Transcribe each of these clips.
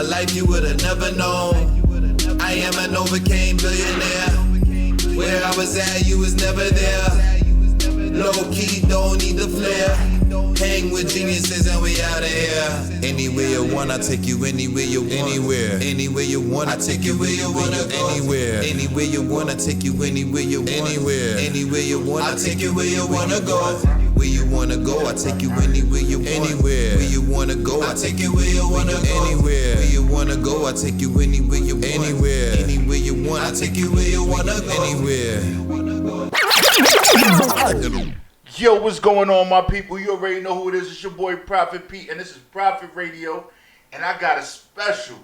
my life you would've never known. I am an overcame billionaire. Where I was at, you was never there. Low key, don't need the flair. Hang with geniuses and we out of here. Anywhere you want, I take you anywhere you want. Anywhere you want, I take you where you wanna go. Anywhere you want, I take you anywhere you want. Anywhere you want, I take you where you wanna go. Where you wanna go, I take you anywhere you want. Where you wanna go, I take you where you wanna go. Where you wanna go, I take you anywhere you want. Anywhere you want, I take you where you wanna go. Yo, what's going on, my people? You already know who it is. It's your boy Prophet Pete, and this is Prophet Radio. And I got a special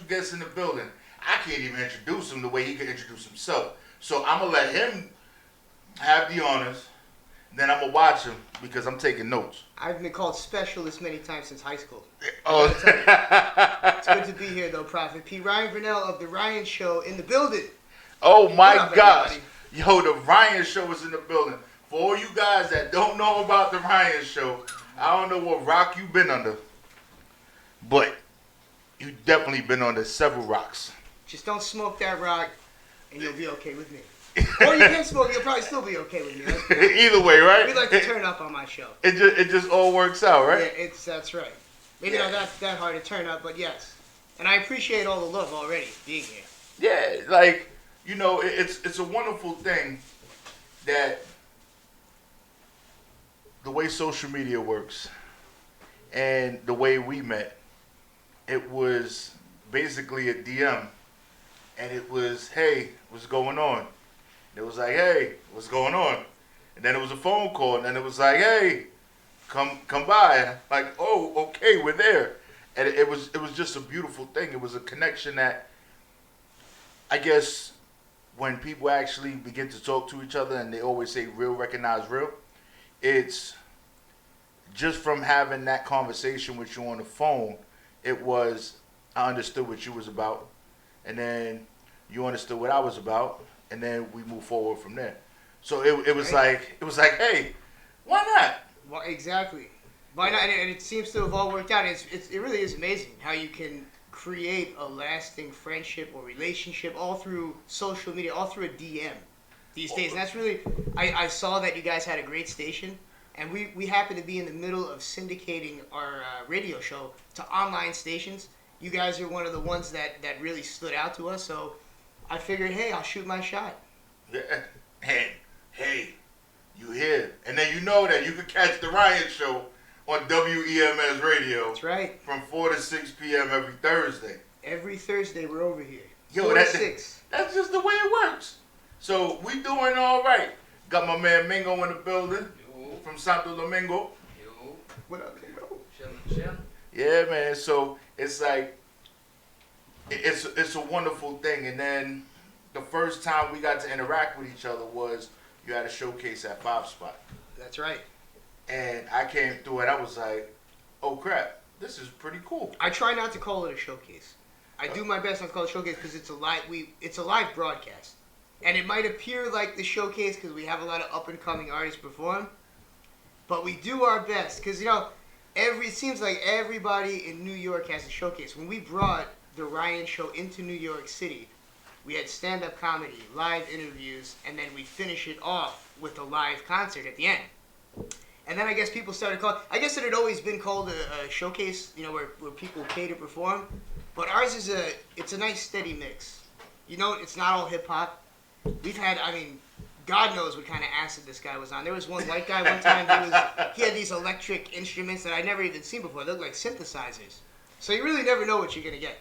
guest in the building. I can't even introduce him the way he can introduce himself. So I'm gonna let him have the honors. Then I'm gonna watch him because I'm taking notes. I've been called special this many times since high school. Oh, it's good to be here, though, Prophet P. Ryan Vernell of the Ryan Show in the building. Oh my up, gosh! everybody? Yo, the Ryan Show is in the building. For all you guys that don't know about the Ryan Show, I don't know what rock you've been under, but you definitely been under several rocks. Just don't smoke that rock, and you'll be okay with me. Or you can smoke, you'll probably still be okay with me. Either way, right? We like to turn up on my show. It just all works out, right? Yeah, that's right. Maybe not that hard to turn up, but yes. And I appreciate all the love already being here. Yeah, like, you know, it's a wonderful thing that the way social media works and the way we met, it was basically a DM, and it was, hey, what's going on? It was like, hey, what's going on? And then it was a phone call, and then it was like, hey, come by. Like, oh, okay, we're there. And it was just a beautiful thing. It was a connection that, I guess, when people actually begin to talk to each other, and they always say real recognize real, it's just from having that conversation with you on the phone, it was, I understood what you was about, and then you understood what I was about, and then we move forward from there. So it was like, hey, why not? Well, exactly. Why not? And it seems to have all worked out. It really is amazing how you can create a lasting friendship or relationship all through social media, all through a DM these days. And that's really, I saw that you guys had a great station, and we happen to be in the middle of syndicating our radio show to online stations. You guys are one of the ones that really stood out to us, so I figured, hey, I'll shoot my shot. Yeah. Hey, you here. And then you know that you can catch the Ryan Show on WEMS Radio. That's right. From 4 to 6 p.m. every Thursday. Every Thursday we're over here. Yo, 4 to 6. That's just the way it works. So we doing all right. Got my man Mingo in the building. Yo. From Santo Domingo. Yo. What up, Mingo? Chillin'. Yeah, man. So it's like, it's a wonderful thing. And then the first time we got to interact with each other was you had a showcase at Five Spot. That's right. And I came through and I was like, oh crap, this is pretty cool. I try not to call it a showcase. I do my best not to call it a showcase because it's a live broadcast. And it might appear like the showcase because we have a lot of up and coming artists perform. But we do our best because, you know, it seems like everybody in New York has a showcase. When we brought the Ryan Show into New York City, we had stand-up comedy, live interviews, and then we finish it off with a live concert at the end. And then I guess people started calling. I guess it had always been called a showcase, you know, where people pay to perform. But ours is it's a nice steady mix. You know, it's not all hip hop. We've had, I mean, God knows what kind of acid this guy was on. There was one white guy one time. He had these electric instruments that I'd never even seen before. They looked like synthesizers. So you really never know what you're gonna get.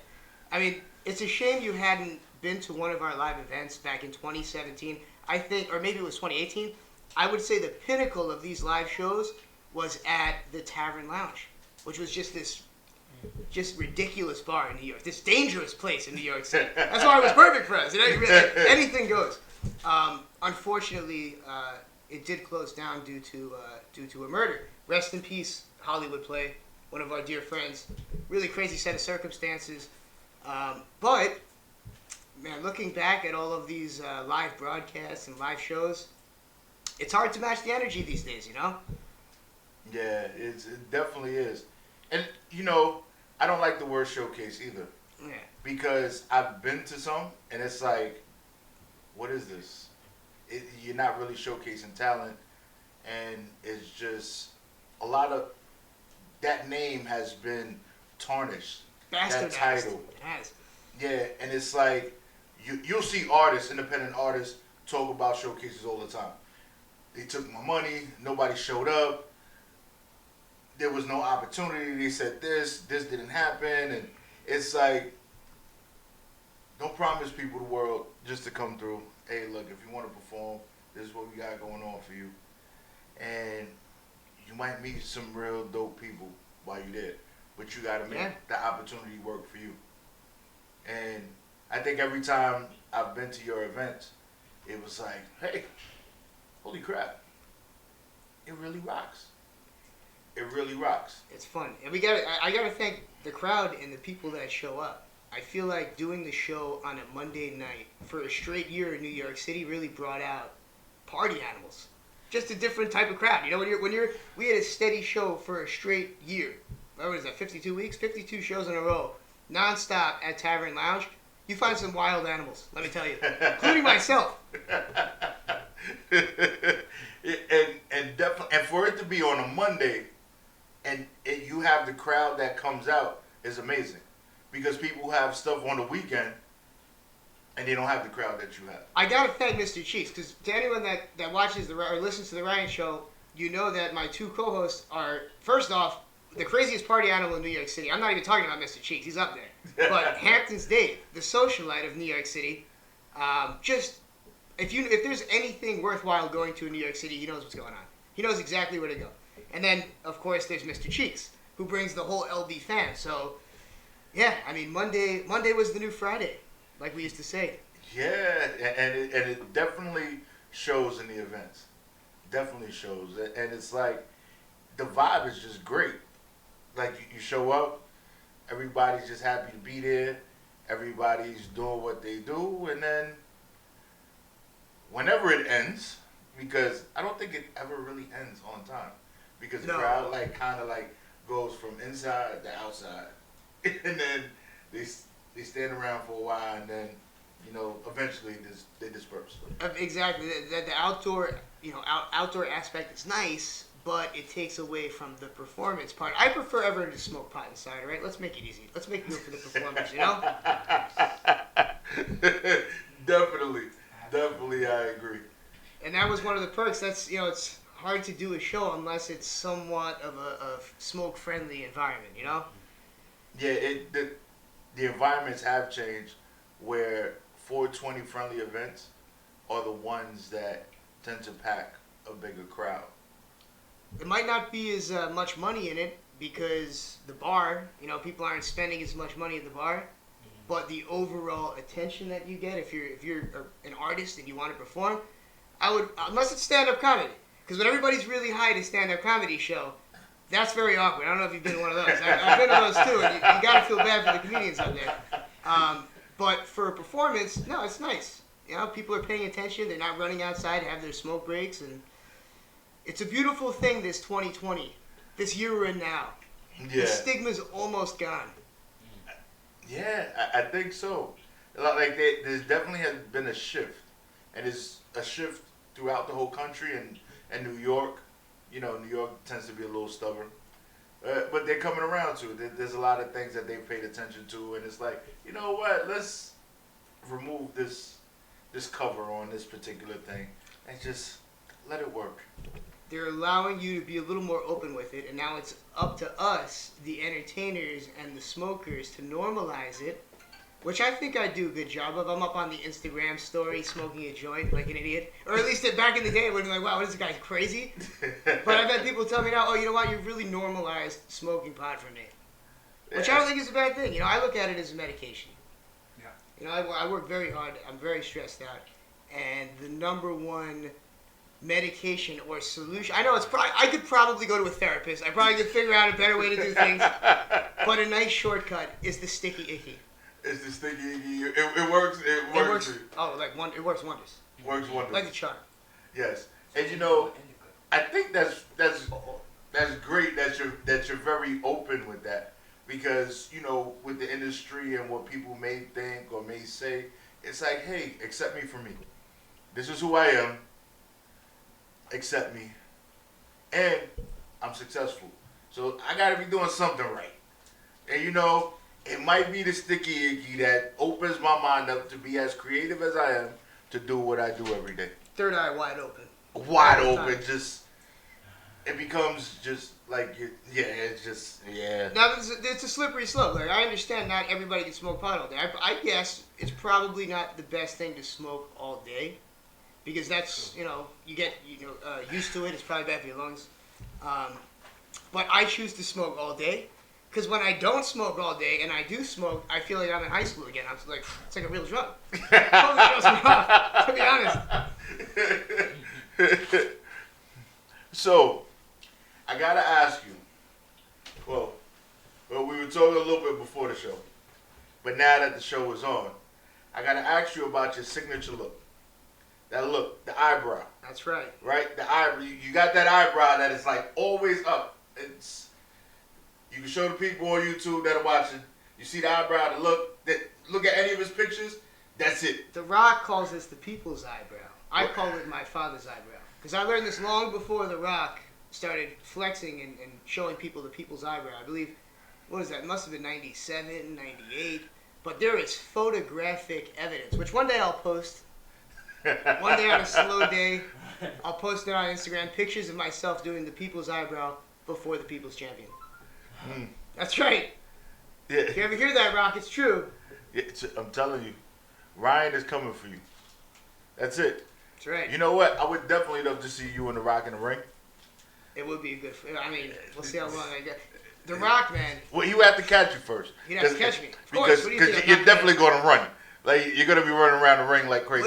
I mean, it's a shame you hadn't been to one of our live events back in 2017. I think, or maybe it was 2018. I would say the pinnacle of these live shows was at the Tavern Lounge, which was just this ridiculous bar in New York, this dangerous place in New York City. That's why it was perfect for us. Anything goes. Unfortunately, it did close down due to a murder. Rest in peace, Hollywood Play, one of our dear friends. Really crazy set of circumstances. But, man, looking back at all of these live broadcasts and live shows, it's hard to match the energy these days, you know? Yeah, it definitely is. And, you know, I don't like the word showcase either. Yeah. Because I've been to some, and it's like, what is this? You're not really showcasing talent, and it's just a lot of that name has been tarnished. Bastardized. That title. It has. Yeah, and it's like you'll see artists, independent artists, talk about showcases all the time. They took my money. Nobody showed up. There was no opportunity. They said this didn't happen, and it's like, don't promise people the world just to come through. Hey, look, if you want to perform, this is what we got going on for you, and you might meet some real dope people while you're there, but you got to make the opportunity work for you. And I think every time I've been to your events, it was like, hey, holy crap, it really rocks. It really rocks. It's fun, and I gotta thank the crowd and the people that show up. I feel like doing the show on a Monday night for a straight year in New York City really brought out party animals. Just a different type of crowd. You know, we had a steady show for a straight year. What was that? 52 weeks, 52 shows in a row, nonstop at Tavern Lounge. You find some wild animals, let me tell you, including myself. and definitely, and for it to be on a Monday, and you have the crowd that comes out is amazing, because people have stuff on the weekend, and they don't have the crowd that you have. I gotta thank Mr. Cheeks, because to anyone that watches or listens to the Ryan Show, you know that my two co-hosts are, first off, the craziest party animal in New York City. I'm not even talking about Mr. Cheeks; he's up there. But Hampton's Dave, the socialite of New York City, just if there's anything worthwhile going to in New York City, he knows what's going on. He knows exactly where to go. And then, of course, there's Mr. Cheeks, who brings the whole LB fam. So, yeah, I mean, Monday was the new Friday, like we used to say. Yeah, and it definitely shows in the events. Definitely shows. And it's like, the vibe is just great. Like, you show up, everybody's just happy to be there, everybody's doing what they do, and then whenever it ends, because I don't think it ever really ends on time, because the crowd kind of goes from inside to outside, and then they stand around for a while, and then eventually they disperse. Exactly. The outdoor outdoor aspect is nice, but it takes away from the performance part. I prefer everyone to smoke pot inside, right? Let's make it easy. Let's make it good for the performers, you know? Definitely, I agree. And that was one of the perks. That's, it's hard to do a show unless it's somewhat of a smoke-friendly environment, you know? Yeah, the environments have changed where 420 friendly events are the ones that tend to pack a bigger crowd. It might not be as much money in it because the bar, people aren't spending as much money at the bar, but the overall attention that you get if you're an artist and you want to perform, unless it's stand-up comedy, because when everybody's really high at a stand-up comedy show, that's very awkward. I don't know if you've been to one of those. I've been to those too, and you got to feel bad for the comedians out there. But for a performance, no, it's nice. People are paying attention. They're not running outside to have their smoke breaks, and it's a beautiful thing, this 2020, this year we're in now. Yeah. The stigma's almost gone. Yeah, I think so. Like there's definitely has been a shift, and it's a shift throughout the whole country and New York. New York tends to be a little stubborn, but they're coming around to it. There's a lot of things that they've paid attention to, and it's like, you know what? Let's remove this cover on this particular thing and just let it work. They're allowing you to be a little more open with it, and now it's up to us, the entertainers and the smokers, to normalize it, which I think I do a good job of. I'm up on the Instagram story smoking a joint like an idiot. Or at least back in the day, I would be like, wow, what is this guy, crazy? But I've had people tell me now, oh, you know what, you've really normalized smoking pot for me. Which I don't think is a bad thing. I look at it as a medication. Yeah. I work very hard. I'm very stressed out. And the number one medication or solution, I know I could probably go to a therapist. I probably could figure out a better way to do things. But a nice shortcut is the sticky icky. It's the sticky icky. It works. It works. Oh, it works wonders. Works wonders. Like the charm. Yes, and I think that's great that you're very open with that, because, you know, with the industry and what people may think or may say, it's like, hey, accept me for me. This is who I am. Accept me. And I'm successful. So I got to be doing something right. And, you know, it might be the sticky icky that opens my mind up to be as creative as I am to do what I do every day. Third eye wide open. Wide All the open, time. just, it becomes just like, it's just, yeah. Now, it's a slippery slope. Like, I understand not everybody can smoke pot all day. I guess it's probably not the best thing to smoke all day because that's, you know, you get used to it. It's probably bad for your lungs. But I choose to smoke all day because when I don't smoke all day and I do smoke, I feel like I'm in high school again. I'm like, it's like a real drug. Totally throws me off, to be honest. So, I gotta ask you. Well, we were talking a little bit before the show, but now that the show is on, I gotta ask you about your signature look. That look, the eyebrow. That's right. Right, the eyebrow. You got that eyebrow that is like always up. It's. You can show the people on YouTube that are watching. You see the eyebrow, the look. That look at any of his pictures. That's it. The Rock calls this the people's eyebrow. I call it my father's eyebrow. Because I learned this long before The Rock started flexing and showing people the people's eyebrow. I believe, what was that? It must have been 97, 98. But there is photographic evidence, which one day I'll post. One day on a slow day, I'll post it on Instagram. Pictures of myself doing the people's eyebrow before the people's champion. That's right. Yeah. If you ever hear that, Rock, it's true. I'm telling you, Ryan is coming for you. That's it. That's right. You know what? I would definitely love to see you and The Rock in the ring. It would be a good. I mean, we'll see how long I get. The Rock, man. Well, he would have to catch you first. He'd have to catch me. Of course. Because What do you think? I'm you're not definitely gonna- going to run. Like, you're going to be running around the ring like crazy.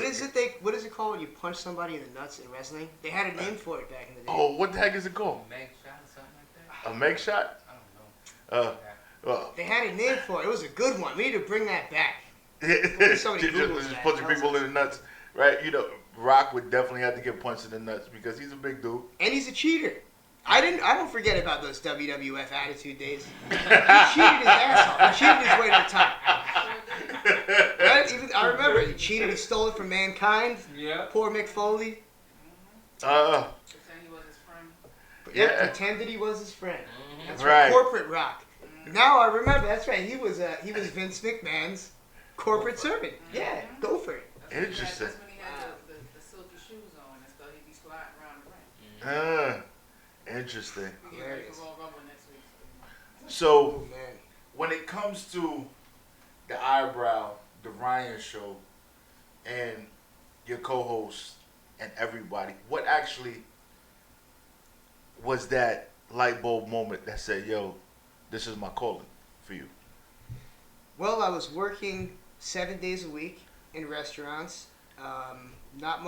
What is it called when you punch somebody in the nuts in wrestling? They had a name for it back in the day. Oh, what the heck is it called? Meg shot or something like that? A Meg shot? I don't know. Well, They had a name for it. It was a good one. We need to bring that back. Somebody Googles just that. punching people in the nuts. Right? You know, Rock would definitely have to get punched in the nuts because he's a big dude. And he's a cheater. I don't forget about those WWF Attitude days. He cheated his ass off. He cheated his way to the top. Right? I remember he cheated. He stole it from Mankind. Yeah. Poor Mick Foley. Pretend he was his friend. Yeah. Pretended he was his friend. That's Right. Corporate Rock. Now I remember. That's right. He was Vince McMahon's corporate servant. Yeah, go for it. Interesting. That's when he had the silky shoes on and stuff. He'd be sliding around the ring. Interesting. We get ready for Royal Rumble next week. So, Oh man. when it comes to the eyebrow, the Ryan show, and your co-host and everybody, what actually was that light bulb moment that said, yo, this is my calling for you? Well, I was working 7 days a week in restaurants. There's not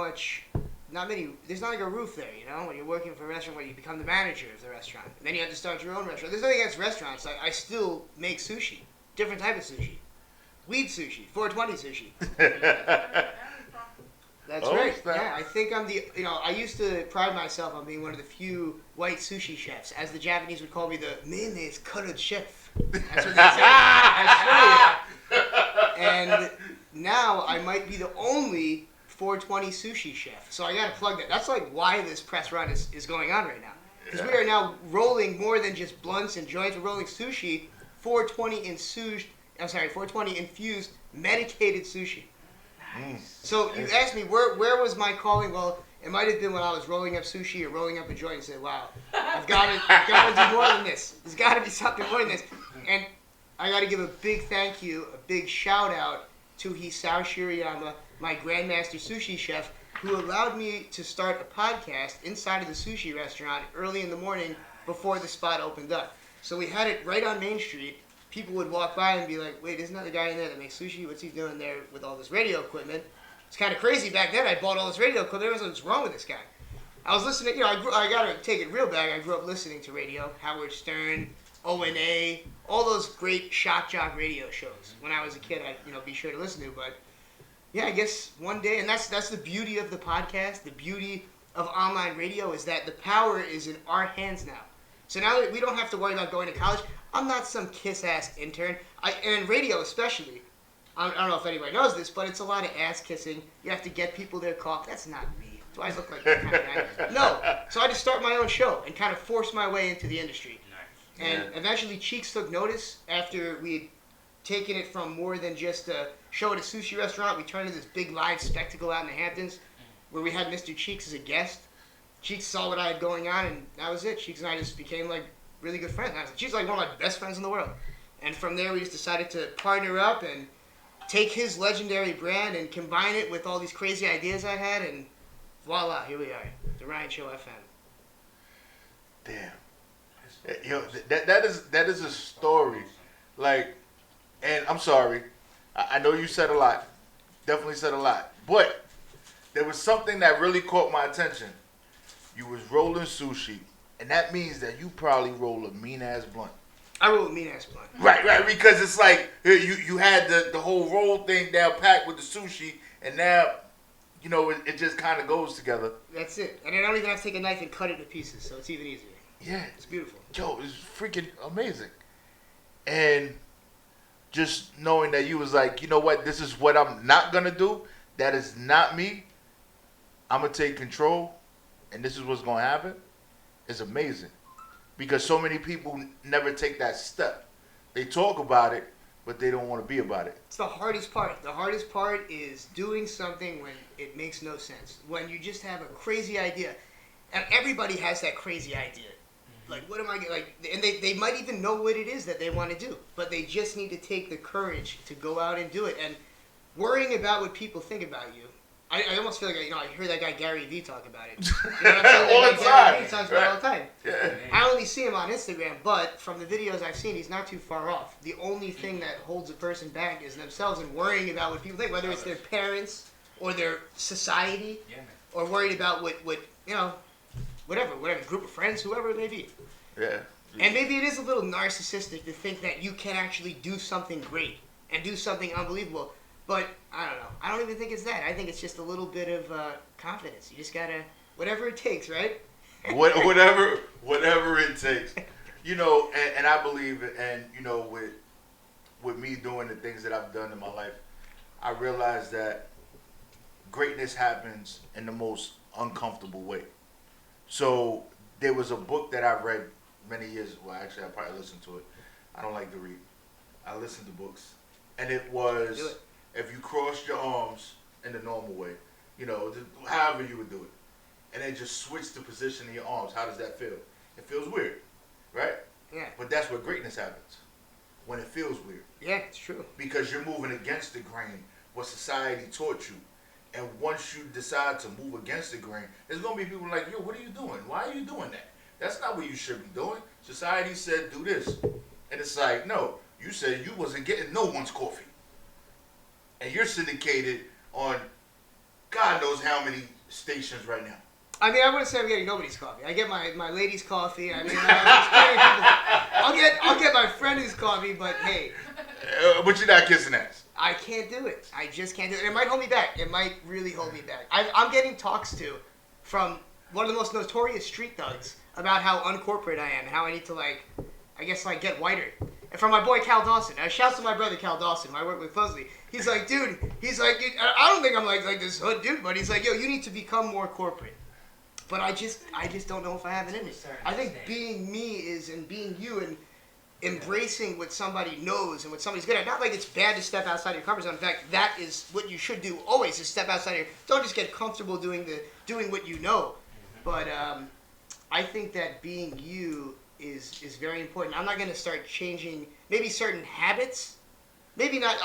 like a roof there, you know? When you're working for a restaurant, where you become the manager of the restaurant. And then you have to start your own restaurant. There's nothing against restaurants. I still make sushi. Different type of sushi. Weed sushi. 420 sushi. That's Oh, right. snap. Yeah, I think I'm I used to pride myself on being one of the few white sushi chefs. As the Japanese would call me, the mayonnaise cutted chef. That's what they say. I swear. And now I might be the only 420 sushi chef. So I gotta plug that. That's like why this press run is going on right now. Because we are now rolling more than just blunts and joints. We're rolling sushi, 420 infused medicated sushi. So you asked me where was my calling? Well, it might have been when I was rolling up sushi or rolling up a joint and said, "Wow, I've got to do more than this. There's got to be something more than this." And I got to give a big thank you, a big shout out to Hisao Shirayama, my grandmaster sushi chef, who allowed me to start a podcast inside of the sushi restaurant early in the morning before the spot opened up. So we had it right on Main Street. People would walk by and be like, "Wait, isn't that the guy in there that makes sushi? What's he doing there with all this radio equipment?" It's kind of crazy back then. I bought all this radio equipment. Everyone was, "What's wrong with this guy?" I was listening. I got to take it real back. I grew up listening to radio. Howard Stern, O&A, all those great shock jock radio shows. When I was a kid, I'd be sure to listen to. But yeah, I guess one day, and that's the beauty of the podcast. The beauty of online radio is that the power is in our hands now. So now that we don't have to worry about going to college. I'm not some kiss-ass intern. And radio especially. I don't know if anybody knows this, but it's a lot of ass kissing. You have to get people their coffee. That's not me. Do I look like that kind of guy? No. So I had to start my own show and kind of force my way into the industry. Nice. And eventually Cheeks took notice after we had taken it from more than just a show at a sushi restaurant. We turned into this big live spectacle out in the Hamptons where we had Mr. Cheeks as a guest. Cheeks saw what I had going on, and that was it. Cheeks and I just became like really good friends. Cheeks is like one of my best friends in the world. And from there, we just decided to partner up and take his legendary brand and combine it with all these crazy ideas I had, and voila, here we are, the Ryan Show FM. Damn. Yo, that is a story. Like, and I'm sorry, I know you said a lot, definitely said a lot, but there was something that really caught my attention. You was rolling sushi, and that means that you probably roll a mean ass blunt. I roll a mean ass blunt. Right, because it's like you had the whole roll thing down packed with the sushi, and now, you know, it just kind of goes together. That's it. And I don't even have to take a knife and cut it into pieces, so it's even easier. Yeah. It's beautiful. Yo, it's freaking amazing. And just knowing that you was like, you know what, this is what I'm not going to do. That is not me. I'm going to take control, and this is what's going to happen. Is amazing. Because so many people never take that step. They talk about it, but they don't want to be about it. It's the hardest part. The hardest part is doing something when it makes no sense. When you just have a crazy idea. And everybody has that crazy idea. Like, what am I like? And they might even know what it is that they want to do, but they just need to take the courage to go out and do it. And worrying about what people think about you. I almost feel like I hear that guy Gary Vee talk about it. You know what I'm saying? All the time. He talks about it all the time. Yeah. I only see him on Instagram, but from the videos I've seen, he's not too far off. The only thing that holds a person back is themselves and worrying about what people think, whether it's their parents or their society, Yeah, man. or worried about what you know, whatever group of friends, whoever it may be. Yeah. And maybe it is a little narcissistic to think that you can actually do something great and do something unbelievable. But I don't know. I don't even think it's that. I think it's just a little bit of confidence. You just gotta, whatever it takes, right? Whatever it takes. You know, and I believe, and you know, with me doing the things that I've done in my life, I realize that greatness happens in the most uncomfortable way. So there was a book that I read many years. Well, actually, I probably listened to it. I don't like to read. I listen to books, and it was. Do it. If you crossed your arms in the normal way, you know, however you would do it, and then just switch the position of your arms, how does that feel? It feels weird, right? Yeah. But that's where greatness happens, when it feels weird. Yeah, it's true. Because you're moving against the grain, what society taught you. And once you decide to move against the grain, there's going to be people like, yo, what are you doing? Why are you doing that? That's not what you should be doing. Society said do this. And it's like, no, you said you wasn't getting no one's coffee. And you're syndicated on God knows how many stations right now. I mean, I wouldn't say I'm getting nobody's coffee. I get my lady's coffee. I mean, I'll get my friend's coffee, but hey. But you're not kissing ass. I can't do it. I just can't do it. It might hold me back. It might really hold me back. I'm getting talks to from one of the most notorious street thugs about how uncorporate I am and how I need to, like, I guess, like, get whiter. And from my boy Cal Dawson. Shouts to my brother Cal Dawson, who I work with closely. He's like, dude, I don't think I'm like this hood dude, but he's like, yo, you need to become more corporate. But I just don't know if I have it in me. I think being me is, and being you, and embracing what somebody knows and what somebody's good at. Not like it's bad to step outside your comfort zone. In fact, that is what you should do always, is step outside your, don't just get comfortable doing what you know. But I think that being you is very important. I'm not going to start changing maybe certain habits. Maybe not,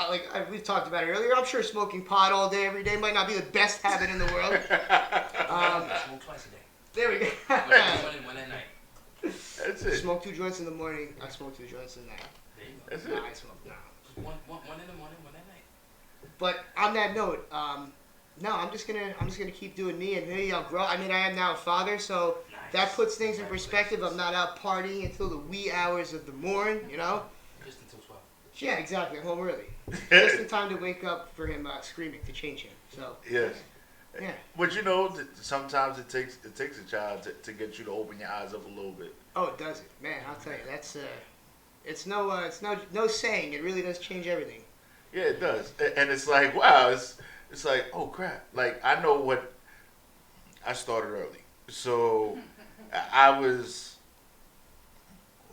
we've talked about it earlier. I'm sure smoking pot all day, every day might not be the best habit in the world. Smoke twice a day. There we go. One at night. That's it. Smoke 2 joints in the morning. I smoke 2 joints in the night. There you go. That's No, it. I smoke no. One in the morning, one at night. But on that note, no, I'm just gonna keep doing me, and maybe I'll grow. I mean, I am now a father, so Nice. that puts things in perspective. I'm not out partying until the wee hours of the morn, you know. Just until 12. Yeah, exactly. I'm home early, just in time to wake up for him screaming to change him. So Yes. yeah, But you know, sometimes it takes a child to get you to open your eyes up a little bit. oh, it does it, man. I'll tell you, It's no saying. It really does change everything. Yeah, it does. And it's like, wow, it's like, oh crap. Like, I know what, I started early. So I was,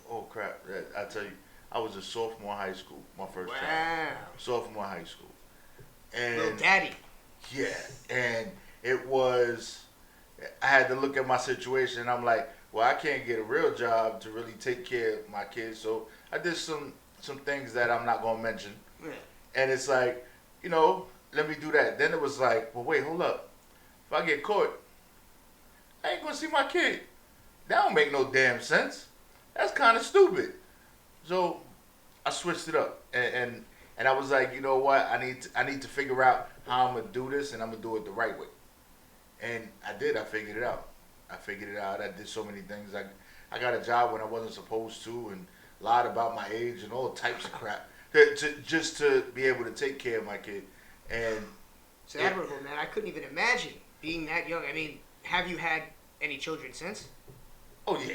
oh crap, I tell you, I was a sophomore in high school, my first child. Wow. Sophomore in high school. Little And daddy. yeah, and it was, I had to look at my situation and I'm like, well, I can't get a real job to really take care of my kids. So I did some things that I'm not going to mention. Yeah. And it's like, you know, let me do that. Then it was like, well, wait, hold up. If I get caught, I ain't going to see my kid. That don't make no damn sense. That's kind of stupid. So I switched it up. And I was like, you know what? I need to figure out how I'm going to do this, and I'm going to do it the right way. And I did. I figured it out. I did so many things. I got a job when I wasn't supposed to and lied about my age and all types of crap just to be able to take care of my kid. And It's admirable, man. I couldn't even imagine being that young. I mean, have you had any children since? oh yeah,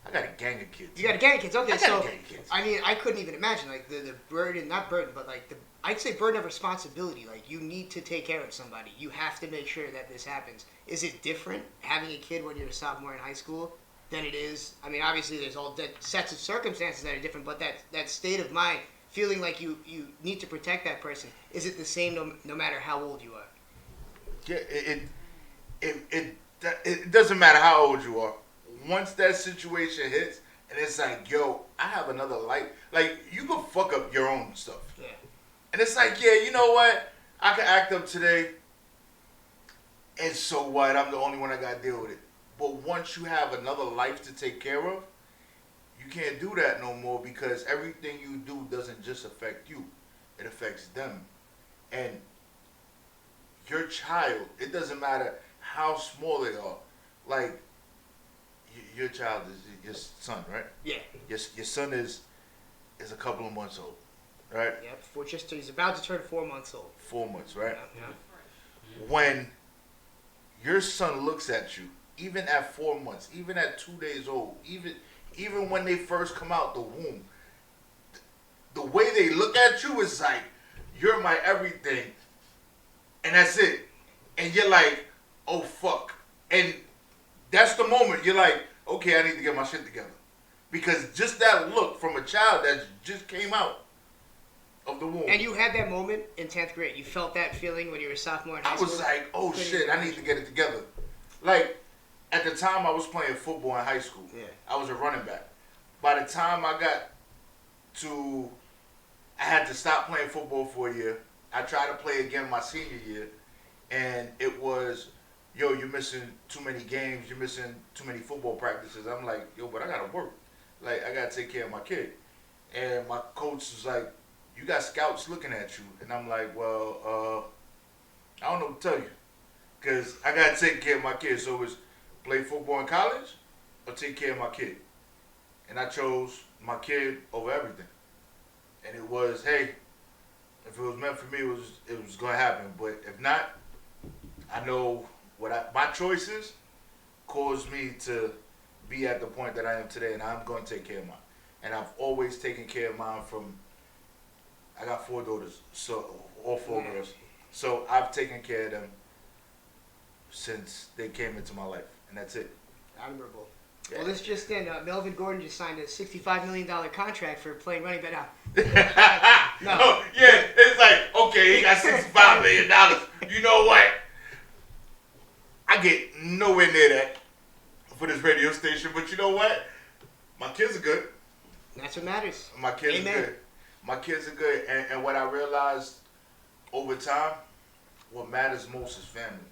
I got a gang of kids. You got a gang of kids. Okay, I got so a gang of kids. I mean, I couldn't even imagine like the burden, not burden, but like I'd say burden of responsibility. Like you need to take care of somebody. You have to make sure that this happens. Is it different having a kid when you're a sophomore in high school than it is? I mean, obviously there's all sets of circumstances that are different, but that state of mind, feeling like you need to protect that person, is it the same no matter how old you are? Yeah, it doesn't matter how old you are. Once that situation hits, and it's like, yo, I have another life. Like, you can fuck up your own stuff. Yeah. And it's like, yeah, you know what? I can act up today, and so what? I'm the only one that got to deal with it. But once you have another life to take care of, you can't do that no more because everything you do doesn't just affect you. It affects them. And your child, it doesn't matter how small they are. Like, your child is your son, right? Yeah. Your son is a couple of months old, right? Yeah. He's about to turn 4 months old. 4 months, right? Yeah. When your son looks at you, even at 4 months, even at 2 days old, even when they first come out the womb, the way they look at you is like, you're my everything, and that's it. And you're like, oh fuck. And that's the moment you're like, okay, I need to get my shit together. Because just that look from a child that just came out of the womb. And you had that moment in 10th grade. You felt that feeling when you were a sophomore in high I school? was like, oh shit, I need to get it together. Like, at the time I was playing football in high school. Yeah. I was a running back. By the time I had to stop playing football for a year. I tried to play again my senior year. And it was, yo, you're missing too many games. You're missing too many football practices. I'm like, yo, but I got to work. Like, I got to take care of my kid. And my coach was like, you got scouts looking at you. And I'm like, well, I don't know what to tell you. Because I got to take care of my kid. So it's play football in college or take care of my kid. And I chose my kid over everything. And it was, hey, if it was meant for me, it was going to happen. But if not, I know my choices caused me to be at the point that I am today, and I'm going to take care of mine. And I've always taken care of mine I got 4 daughters, so all 4 girls. So I've taken care of them since they came into my life, and that's it. Admirable. Yeah. Well, this just in, Melvin Gordon just signed a $65 million contract for playing running back now. No, yeah, it's like, okay, he got $65 million. You know what? I get nowhere near that for this radio station, but you know what? My kids are good. That's what matters. My kids Amen. are good. My kids are good. And what I realized over time, what matters most is family.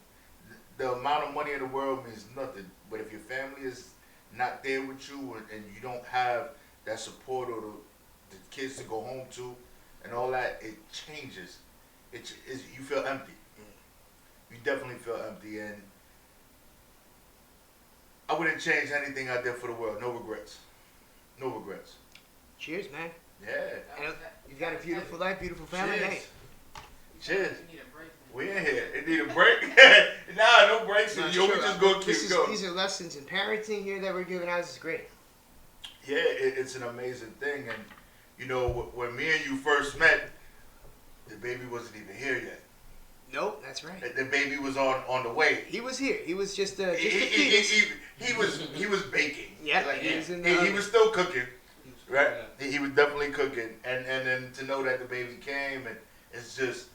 The amount of money in the world means nothing. But if your family is not there with you and you don't have that support or the kids to go home to and all that, it changes. You feel empty. You definitely feel empty. And I wouldn't change anything I did for the world. No regrets. No regrets. Cheers, man. Yeah. And you've got a beautiful life, beautiful family. Cheers. Hey, Cheers. You need a break. We in here. It need a break? Nah, no breaks. no, Yo, we sure. just go keep going. These are lessons in parenting here that we're giving out. This is great. Yeah, it's an amazing thing, and you know when me and you first met, the baby wasn't even here yet. Nope, that's right. The baby was on the way. He was here. He was just a He fetus. he was baking. Yeah, like, he was in he the was still cooking, right? Yeah. He was definitely cooking, and then to know that the baby came, and it's just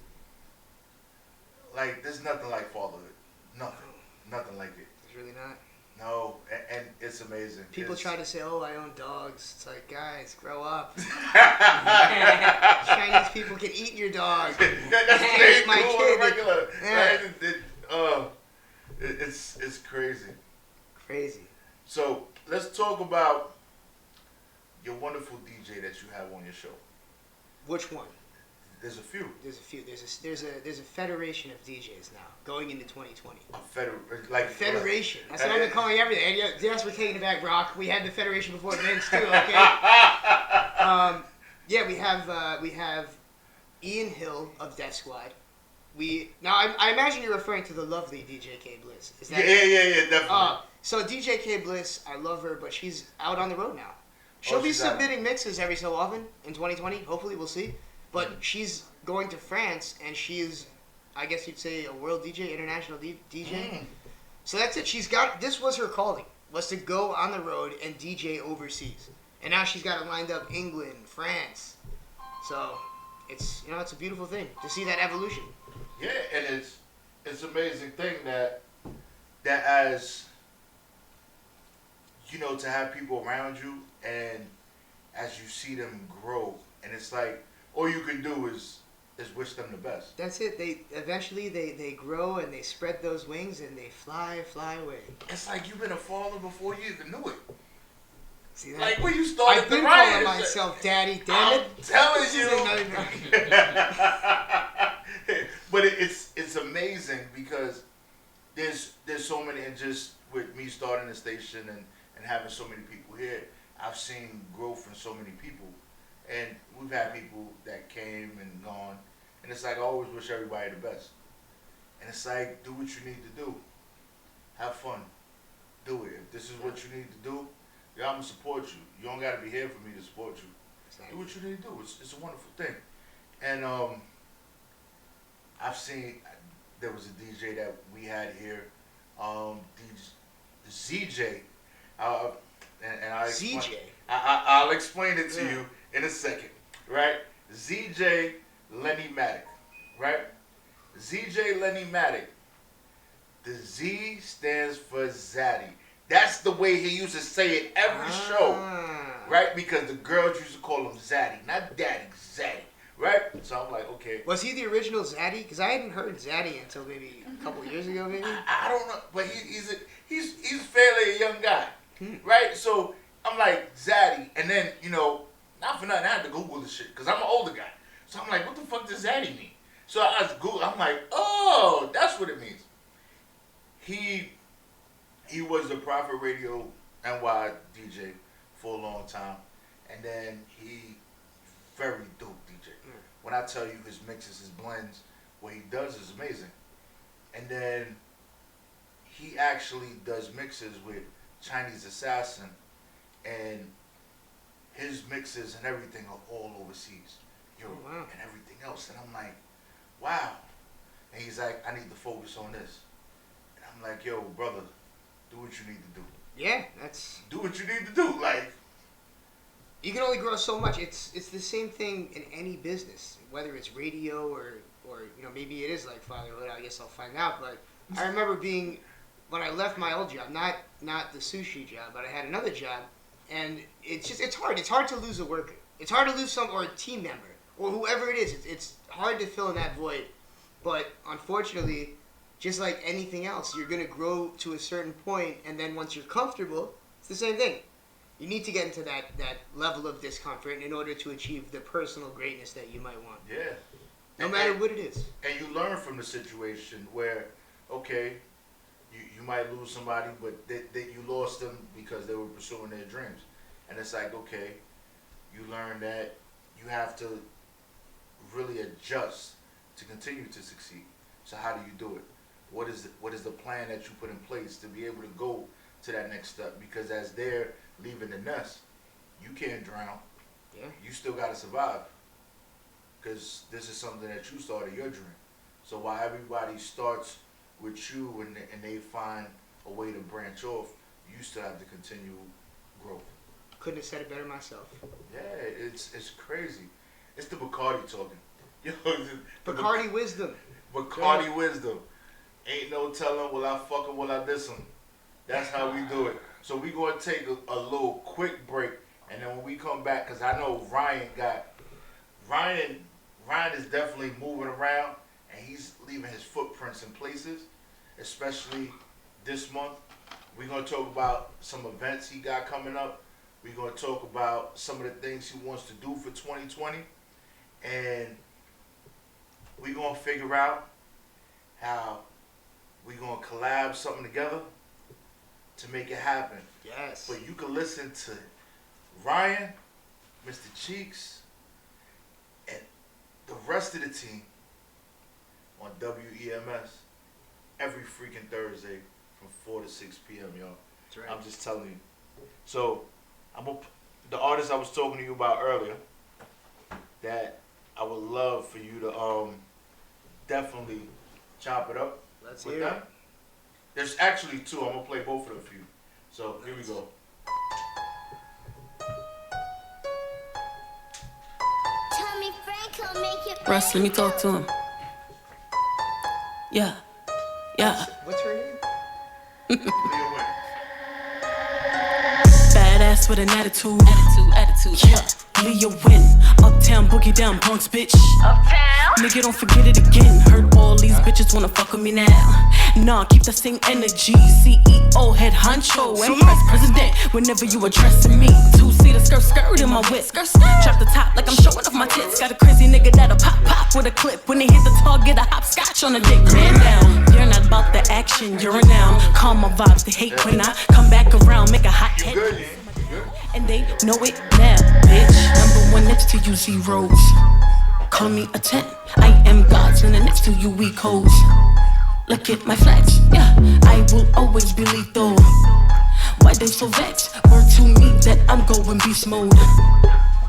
like there's nothing like fatherhood, nothing like it. It's really not. No, and it's amazing. People It's- try to say, "Oh, I own dogs." It's like, guys, grow up. That's Chinese people can eat your dog. what they My do on kid. a regular. Yeah. Right? It's crazy. Crazy. So let's talk about your wonderful DJ that you have on your show. Which one? There's a few. There's a few. There's a federation of DJs now going into 2020. Like Federation. That's what I've been calling everything. And yes, we're taking it back, Rock. We had the federation before Vince too. Okay. Yeah, we have Ian Hill of Death Squad. I imagine you're referring to the lovely DJ K Bliss. Is that? Yeah, definitely. So DJ K Bliss, I love her, but she's out on the road now. She'll be she's out. submitting mixes every so often in 2020. Hopefully, we'll see. But she's going to France, and she is, I guess you'd say, a world DJ, international DJ. So that's it. This was her calling, was to go on the road and DJ overseas. And now she's got it lined up England, France. So it's a beautiful thing to see that evolution. Yeah, and it's an amazing thing that as to have people around you and as you see them grow, and it's like all you can do is wish them the best. That's it. They eventually they grow and they spread those wings and they fly away. It's like you've been a father before you even knew it. See that? Like when you started I've been the riot, calling it's like- myself Daddy. Damn it! I'm telling This you. is another- But it's amazing because there's so many, and just with me starting the station and having so many people here, I've seen growth in so many people, and we've had people that came and gone, and it's like I always wish everybody the best, and it's like do what you need to do, have fun, do it. If this is what you need to do, yeah, I'm gonna support you. You don't gotta be here for me to support you. Do what you need to do. It's a wonderful thing. And I've seen there was a DJ that we had here, the ZJ, and I'll explain it to you in a second, right? ZJ Lenny Matic, right? ZJ Lenny Matic. The Z stands for Zaddy. That's the way he used to say it every show, right? Because the girls used to call him Zaddy, not Daddy, Zaddy, right? So I'm like, okay. Was he the original Zaddy? Because I hadn't heard Zaddy until maybe a couple of years ago, maybe. I don't know, but he's fairly a young guy, right? So I'm like Zaddy, and then not for nothing, I had to Google the shit because I'm an older guy. So I'm like, what the fuck does Zaddy mean? So I was Google. I'm like, oh, that's what it means. He was a Prophet Radio NY DJ for a long time, and then he very dope DJ. When I tell you his mixes, his blends, what he does is amazing. And then he actually does mixes with Chinese Assassin, and his mixes and everything are all overseas, Europe and everything else. And I'm like, wow. And he's like, I need to focus on this. And I'm like, yo, brother, do what you need to do. Yeah, that's. Do what you need to do. Like, you can only grow so much. It's the same thing in any business, whether it's radio or maybe it is like fatherhood. I guess I'll find out. But I remember when I left my old job, not the sushi job, but I had another job, and it's hard. It's hard to lose a worker. It's hard to lose or a team member or whoever it is. It's hard to fill in that void. But unfortunately, just like anything else, you're gonna grow to a certain point, and then once you're comfortable, it's the same thing. You need to get into that level of discomfort in order to achieve the personal greatness that you might want. yeah. No matter what it is. And you learn from the situation where, okay, you might lose somebody, but that you lost them because they were pursuing their dreams. And it's like, okay, you learn that you have to really adjust to continue to succeed. So how do you do it? What is the plan that you put in place to be able to go to that next step? Because as they're leaving the nest, you can't drown. Yeah. You still got to survive. Because this is something that you started your dream. So while everybody starts with you and they find a way to branch off, you still have to continue growth. Couldn't have said it better myself. Yeah, it's crazy. It's the Bacardi talking. Yo, Bacardi wisdom. Bacardi wisdom. Ain't no telling, will I fuck him, will I diss him? That's how we do it. So we going to take a little quick break, and then when we come back, because I know Ryan is definitely moving around, and he's leaving his footprints in places, especially this month. We're going to talk about some events he got coming up. We're going to talk about some of the things he wants to do for 2020, and we're going to figure out how we're going to collab something together to make it happen. Yes. But you can listen to Ryan, Mr. Cheeks, and the rest of the team on WEMS every freaking Thursday from 4 to 6 p.m., y'all. That's right. I'm just telling you. So, the artist I was talking to you about earlier, that I would love for you to definitely chop it up. Let's with hear them. it. There's actually two. I'm going to play both of them for you. So, here we go. Russ, let me talk to him. Yeah. What's her name? Badass with an attitude. Yeah. Leah win. Uptown boogie down Bronx, bitch. Uptown. Nigga, don't forget it again. Heard all these bitches wanna fuck with me now. Nah, keep the same energy. CEO, head honcho, Empress, president. Whenever you addressing me, 2-seater skirt in my whip. Drop the top like I'm showing off my tits. Got a crazy nigga that'll pop with a clip. When they hit the target, I hopscotch on a dick. Man down. You're not about the action, you're a noun. Calm my vibes, they hate when I come back around, make a hot head. Good, yeah. And they know it now, bitch. Number one next to you, zeros. Call me a 10. I am God's, and the next to you, weak hoes. Look at my flex, yeah. I will always be lethal. Why they so vexed? Word to me that I'm going beast mode.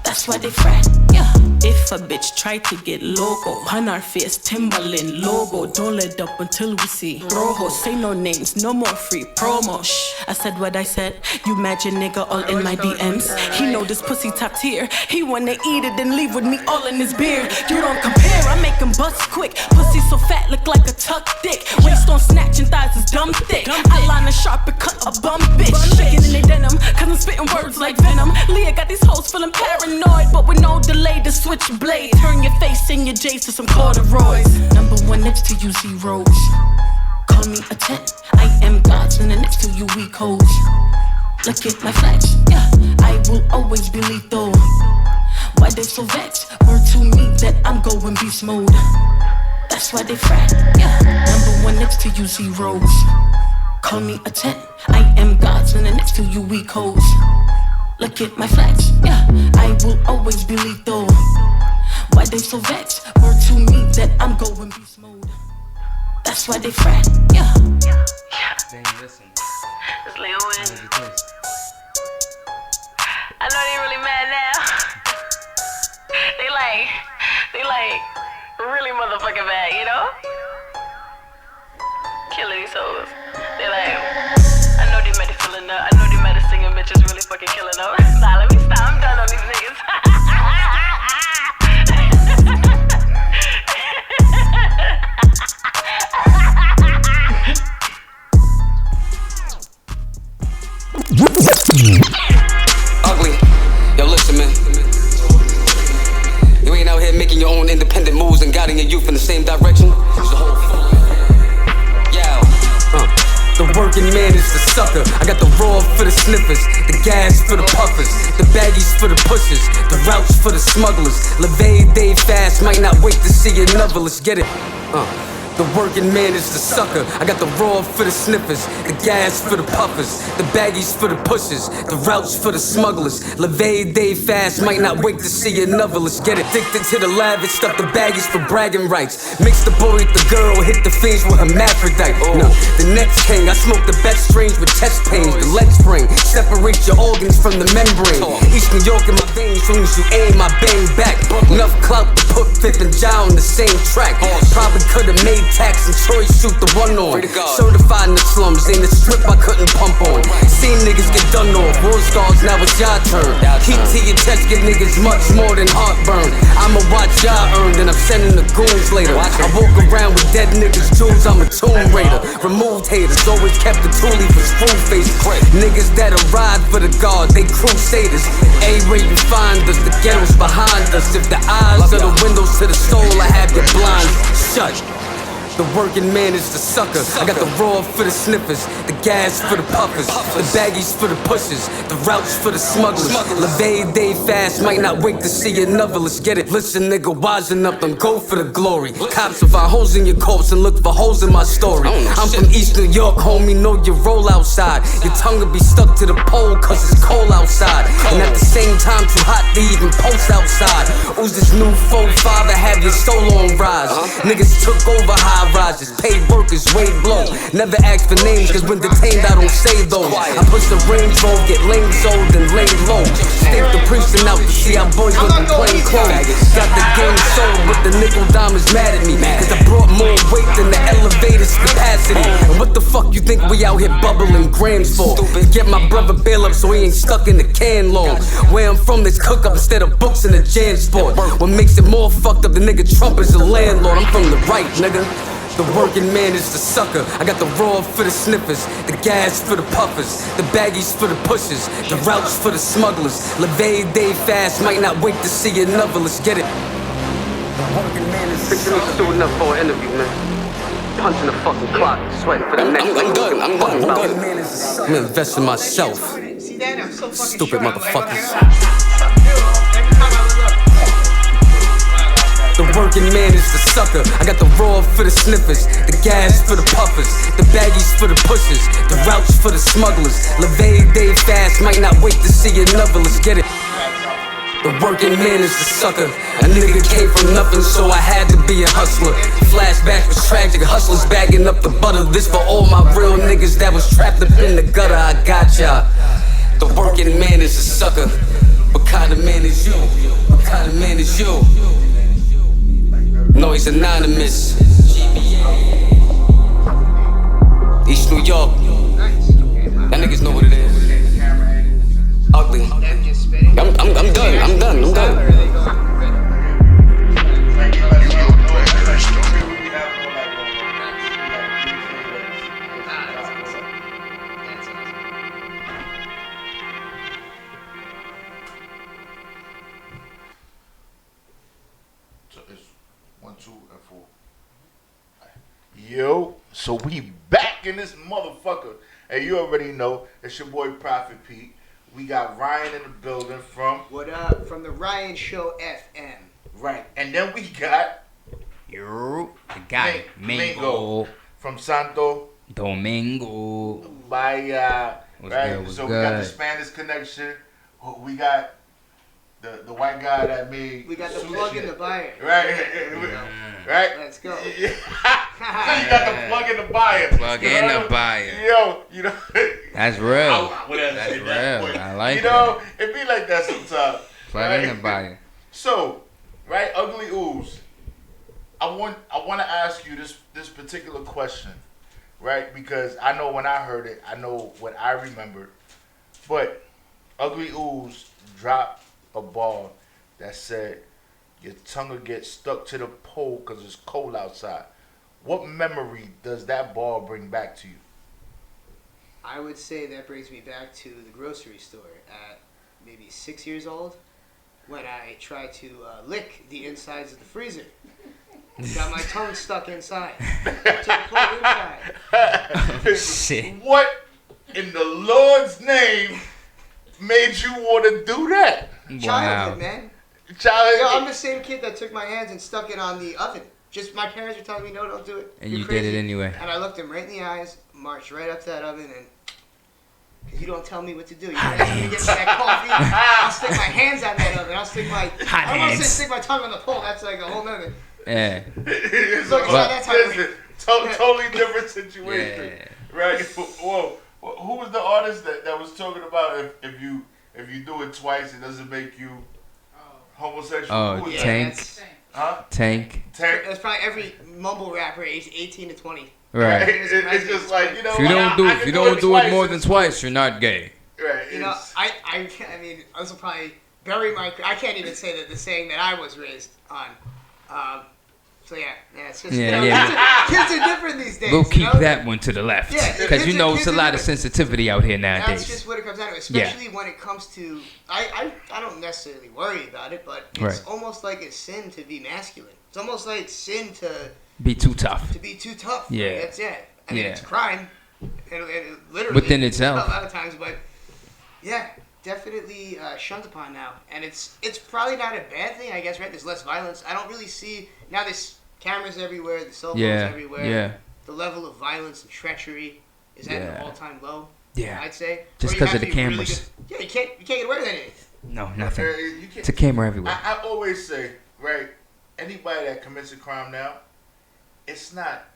That's why they fret, yeah. If a bitch try to get loco, on our face, Timberland logo. Don't let up until we see rojo. Say no names, no more free promo. Shh, I said what I said. You mad your nigga all in my DMs. He know this pussy top tier. He wanna eat it and leave with me all in his beard. You don't compare, I make him bust quick. Pussy so fat, look like a tuck dick. Waist on snatch and thighs is dumb thick. Eyeliner sharp and cut a bum bitch. Shaking in their denim, cause I'm spitting words like venom. Leah got these hoes feeling paranoid, but with no delay to switch blade. Turn your face and your J's to some corduroys. Number one next to you, zeros. Call me a 10. I am God's, and the next to you, weak hoes. Look at my flex, yeah. I will always be lethal. Why they so vexed? Word to me that I'm going beast mode. That's why they fret, yeah. Number one next to you, zeros. Call me a 10. I am God's, and the next to you, weak hoes. Look at my flex, yeah. I will always be lethal. Why they so vexed? Word to me that I'm going beast mode. That's why they fret, yeah. Then listen. It's Leo How does it taste? I know they really mad now. they like really motherfucking mad, you know? Killing these hoes. They like, I know they mad at feeling up. I know they mad at singing bitches really fucking killing them. Nah, let me stop. I'm done on these niggas. Ugly. Yo, listen, man. You ain't out here making your own independent moves and guiding your youth in the same direction. It's the whole fool. The working man is the sucker. I got the raw for the sniffers, the gas for the puffers, the baggies for the pushers, the routes for the smugglers. Levee day fast, might not wait to see another. Let's get it. The working man is the sucker. I got the raw for the sniffers, the gas for the puffers, the baggies for the pushers, the routes for the smugglers. Levee day fast, might not wait to see another. Let's get addicted to the lavish, stuff the baggies for bragging rights. Mix the boy with the girl, hit the fiends with hermaphrodite. No, the next king, I smoke the best strains with chest pains. The leg spring, separate your organs from the membrane. East New York in my veins, soon as you aim, I bang back. Enough clout to put Fifth and Jai on the same track. Probably could've made tax and choice shoot the one on. Certified in the slums, ain't a strip I couldn't pump on. Seen niggas get done off, war scars, now it's your turn. Heat to your chest, get niggas much more than heartburn. I'ma watch y'all earn, then I'm sending the goons later. I walk around with dead niggas' jewels, I'm a tomb raider. Removed haters, always kept the toolie for spoon faces. Niggas that'll ride for the guard, they crusaders. A-way you find us, the ghetto's behind us. If the eyes are the windows to the soul, I have your blinds shut. The working man is the sucker. I got the raw for the sniffers, the gas for the puffers, the baggies for the pushers, the routes for the smugglers. Levee day fast, might not wait to see another. Let's get it. Listen, nigga, wisen up, don't go for the glory. Cops will find holes in your corpse and look for holes in my story. I'm from East New York, homie, know you roll outside. Your tongue will be stuck to the pole cause it's cold outside. And at the same time, too hot to even post outside. Who's this new 4-5 to have your soul on rise? Niggas took over high rises, paid workers, way blow. Never ask for names, cause when detained, I don't say those. I push the range road, get lame sold and lay low. Stake the precinct out to see how boys look in plain clothes. Got the game sold, but the nickel diamonds mad at me. Cause I brought more weight than the elevator's capacity. And what the fuck you think we out here bubbling grams for? To get my brother bail up so he ain't stuck in the can long. Where I'm from, there's cook up instead of books in the Jan sport. What makes it more fucked up, the nigga Trump is the landlord. I'm from the right, nigga. The working man is the sucker. I got the raw for the sniffers, the gas for the puffers, the baggies for the pushers, the routes for the smugglers. Levee day fast, might not wait to see another. Let's get it. The working man is the sucker. I'm suiting up for an interview, man. Punching the fucking clock, sweating for the next. I'm done. I'm done. I'm investing myself. See that? I'm so fucking Stupid sure. motherfuckers. Every time I look up. The working man is the sucker. I got the raw for the sniffers, the gas for the puffers, the baggies for the pushers, the routes for the smugglers. Levee day fast, might not wait to see another. Let's get it. The working man is the sucker. A nigga came from nothing, so I had to be a hustler. Flashback was tragic, hustlers bagging up the butter. This for all my real niggas that was trapped up in the gutter. I got ya. The working man is a sucker. What kind of man is you? What kind of man is you? No, he's anonymous. East New York. That niggas know what it is. Ugly. I'm done. I'm done. Yo, so we back in this motherfucker. And you already know, it's your boy Prophet Pete. We got Ryan in the building from... What up? From the Ryan Show FM. Right. And then we got... Yo, the guy, Mingo. From Santo Domingo. Bahia. What's right? good, what's So we got the good? Spanish connection. We got the white guy that made... We got the sushi. plug in the buyer. Right. Right? Let's go. So you got the plug in the buyer. Plug in the buyer. Yo, you know. That's real. That's That's real. I like you know, it be like that sometimes. Plug in the buyer. So, right, Ugly Ooze. I want to ask you this particular question, right? Because I know when I heard it, I know what I remembered. But Ugly Ooze dropped a ball that said, "Your tongue will get stuck to the pole because it's cold outside." What memory does that ball bring back to you? I would say that brings me back to the grocery store at maybe 6 years old when I tried to lick the insides of the freezer. Got my tongue stuck inside. To the plug inside. Shit. What in the Lord's name made you want to do that? Wow. Childhood, man. Child, Yo, I'm the same kid that took my hands and stuck it on the oven. Just my parents were telling me, no, don't do it. And You're you did crazy. it anyway. And I looked them right in the eyes, marched right up to that oven, and you don't tell me what to do. You ask me to get me that coffee, I'll stick my hands on that oven. I'll stick my, I don't want to say stick my tongue on the pole. That's like a whole nother. Yeah. Look, that's how Listen, totally different situation, Yeah. right? Whoa, who was the artist that was talking about if you do it twice, it doesn't make you homosexual? Oh, Who was yeah, Tank. that's- Huh? Tank. Tank. That's probably every mumble rapper aged 18 to 20. Right. It's just like, you know, If you don't do, I if can you don't do it twice more and than it's twice, you're not gay. right. You know, it's- I mean, this will probably bury my. I can't even say that the saying that I was raised on. So yeah, it's just Yeah, you know, yeah. Kids are different these days. We'll you keep know? that one to the left. Yeah, Because you kids know are- it's a kids are lot of different. sensitivity out here That's nowadays. just what it comes down to, especially when it comes to. I don't necessarily worry about it, but it's Right. almost like a sin to be masculine. It's almost like sin to Be too tough. be too tough. Yeah. Like, that's it. I mean, Yeah. it's a crime, and literally Within itself. a lot of times. But yeah, definitely shunned upon now, and it's probably not a bad thing, I guess. Right? There's less violence. I don't really see now. There's cameras everywhere. The cell phones Yeah. everywhere. Yeah. The level of violence and treachery is at an Yeah. all-time low. Yeah. I'd say. Just Or you 'cause have of to the be really cameras. good- yeah, you can't get away with anything. No, nothing. you can't- It's a camera everywhere. I always say, right, anybody that commits a crime now, it's not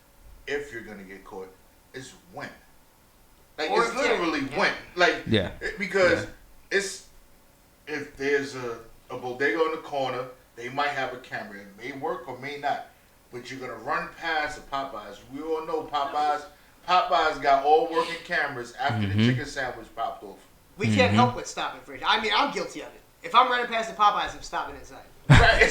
if you're gonna get caught, it's when. Like Or it's if- literally yeah. when. Like Yeah. because it's if there's a bodega in the corner, they might have a camera. It may work or may not. But you're gonna run past the Popeyes. We all know Popeyes. Popeyes got all working cameras after the chicken sandwich popped off. We can't help but stop it for it. I mean, I'm guilty of it. If I'm running past the Popeyes, I'm stopping inside. Right.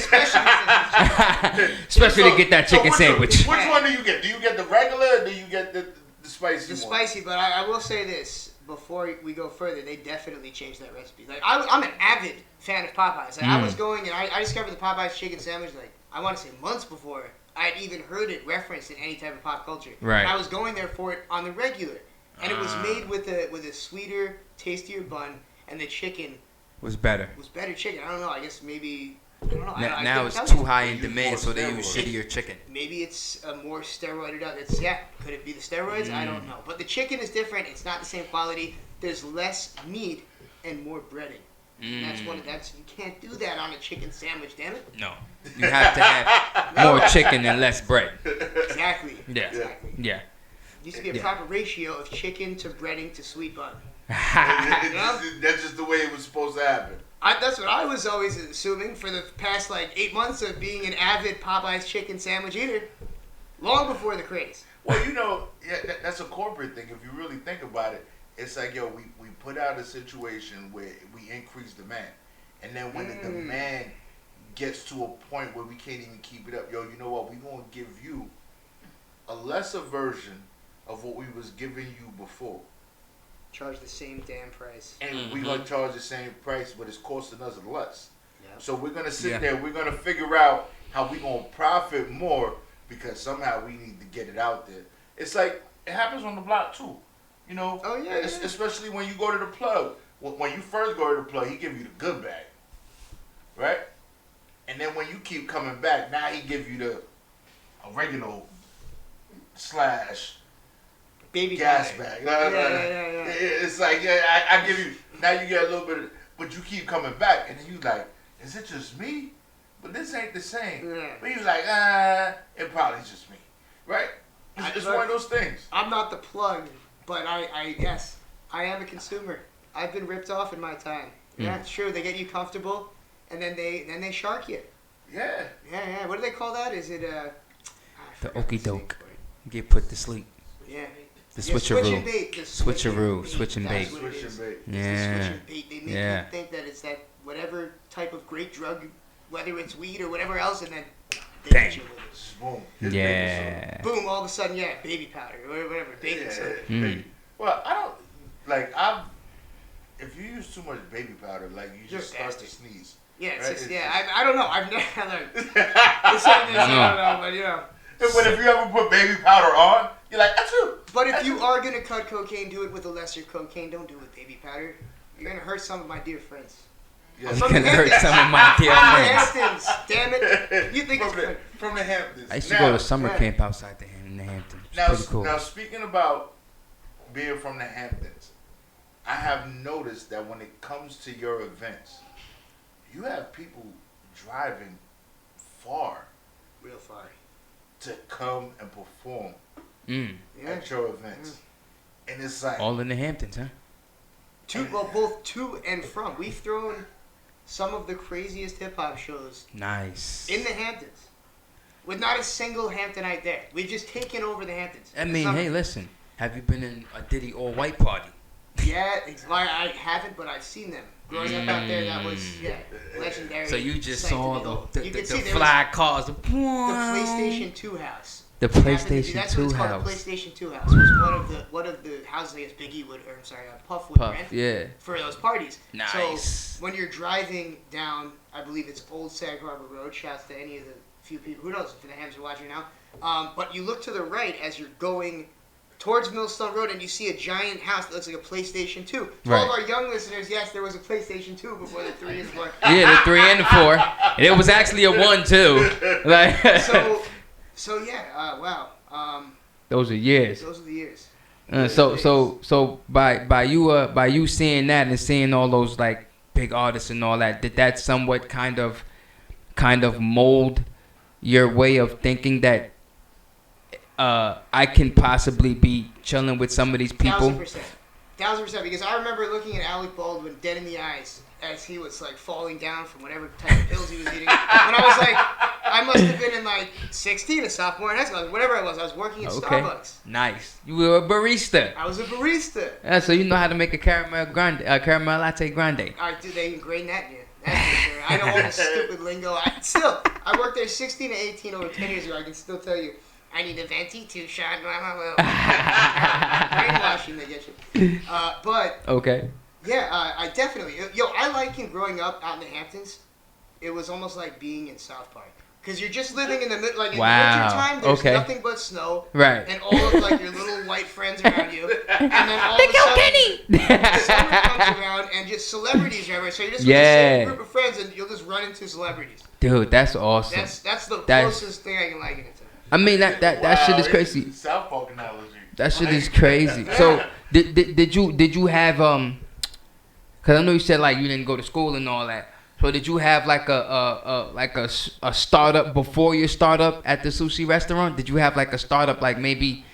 Especially to get that chicken which sandwich. Which one do you get? Do you get the regular or do you get the spicy The one? spicy, but I will say this before we go further, they definitely changed that recipe. Like I'm an avid fan of Popeyes. Like, I was going and I discovered the Popeyes chicken sandwich like I want to say months before I'd even heard it referenced in any type of pop culture. Right. And I was going there for it on the regular, and it was made with a sweeter, tastier bun, and the chicken Was better. was better chicken. I don't know. I guess maybe I don't know. I Now couldn't it's tell too you. high in Use demand, more so they use steroids. shittier chicken. Maybe it's a more steroided up. It's could it be the steroids? I don't know. But the chicken is different. It's not the same quality. There's less meat and more breading. And that's you can't do that on a chicken sandwich, damn it. No. You have to have more chicken and less bread. Exactly. Yeah. Exactly. Yeah. Used to be a proper ratio of chicken to breading to sweet bun. That's just the way it was supposed to happen. That's what I was always assuming for the past like 8 months of being an avid Popeyes chicken sandwich eater. Long before the craze. Well, you know, that's a corporate thing. If you really think about it, it's like, yo, we put out a situation where we increase demand. And then when the demand gets to a point where we can't even keep it up, yo, you know what? We're going to give you a lesser version of what we was giving you before. Charge the same damn price. And we're going to charge the same price, but it's costing us less. Yep. So we're going to sit Yeah. there. We're going to figure out how we're going to profit more because somehow we need to get it out there. It's like, it happens on the block too. You know? Oh, yeah, yeah. Especially when you go to the plug. When you first go to the plug, he give you the good bag. Right? And then when you keep coming back, now he give you the oregano / Baby gas powder. bag. Yeah. It's like, yeah, I give you, now you get a little bit of, but you keep coming back, and then you like, is it just me? But this ain't the same. Yeah. But you like, it probably just me. Right? It's one of those things. I'm not the plug, but yes, I am a consumer. I've been ripped off in my time. Yeah, it's true. They get you comfortable, and then they shark you. Yeah. Yeah. What do they call that? Is it The okie doke. Get put to sleep. Yeah. The Switch and switcheroo. bait. The Switcheroo. Switch and That's bait. what it Switch is. and bait. It's the Yeah. switch and bait. They make Yeah. you think that it's that whatever type of great drug, whether it's weed or whatever else, and then they Bang. hit you with it. Boom. Hit Yeah. Boom! All of a sudden, baby powder or whatever, baking soda. Mm. Well, I don't, if you use too much baby powder, like you You're just a start to bastard. sneeze. Yeah, it's Right? just, It's I don't know. I've never. It's something I don't know, but you know. But if you ever put baby powder on, you're like, achoo. But if you are gonna cut cocaine, do it with a lesser cocaine. Don't do it with baby powder. You're gonna hurt some of my dear friends. Yes. It's gonna hurt some of my dear From the friends. Hamptons, damn it. You think it's funny. from the Hamptons. I used to Now- go to summer yeah. camp outside in the Hamptons. It's Now, pretty cool. now, speaking about being from the Hamptons, I have noticed that when it comes to your events, you have people driving far Real far. to come and perform Mm. Yeah. at your events. And it's like, All in the Hamptons, huh? Both to and from. We've thrown some of the craziest hip hop shows Nice. in the Hamptons, with not a single Hamptonite there. We've just taken over the Hamptons. I mean, Some- hey, listen. Have you been in a Diddy all white party? Yeah, I haven't, but I've seen them. Growing up out there, that was legendary. So you just sight to saw behold. the You could see the there fly cars. was the PlayStation 2 house. The Happened to be- PlayStation that's 2 what it's called, house. The PlayStation 2 house was one of the houses I guess Biggie would, or I'm sorry, Puff would Puff, rent yeah. for those parties. Nice. So when you're driving down, I believe it's Old Sag Harbor Road. Shouts to any of the few people. Who knows if the Hams are watching now? But you look to the right as you're going towards Millstone Road, and you see a giant house that looks like a PlayStation 2. To all of our young listeners, yes, there was a PlayStation 2 before the 3 and 4. Yeah, the 3 and the 4. And it was actually a 1 too. Like So yeah, wow. those are years. Those are the years. So by you seeing that and seeing all those like big artists and all that, did that somewhat kind of mold your way of thinking that I can possibly be chilling with some of these people? 1000%, because I remember looking at Alec Baldwin dead in the eyes as he was like falling down from whatever type of pills he was eating. When I was like, I must have been in like 16, a sophomore in high school, whatever I was working at Starbucks. Nice. You were a barista. I was a barista. Yeah, so you know how to make a caramel latte grande. They ingrained that in you. That's for sure. I know all the stupid lingo. I worked there 16 to 18 over 10 years ago. I can still tell you, I need a venti, 2 shot, blah, blah, blah. Brainwashing, they get you. But Okay. yeah, I definitely. I liken growing up out in the Hamptons. It was almost like being in South Park. Because you're just living in the middle, like in Wow. the winter time, there's Okay. nothing but snow. Right. And all of like your little white friends around you. And then all of a sudden, summer comes around and just celebrities are everywhere. So you're just with the same group of friends and you'll just run into celebrities. Dude, that's awesome. That's the That's- closest thing I can liken it to. I mean that shit is wow, crazy. it's a South Park analogy. That shit is crazy. So did you have Cause I know you said like you didn't go to school and all that. So did you have like a startup before your startup at the sushi restaurant? Did you have like a startup like maybe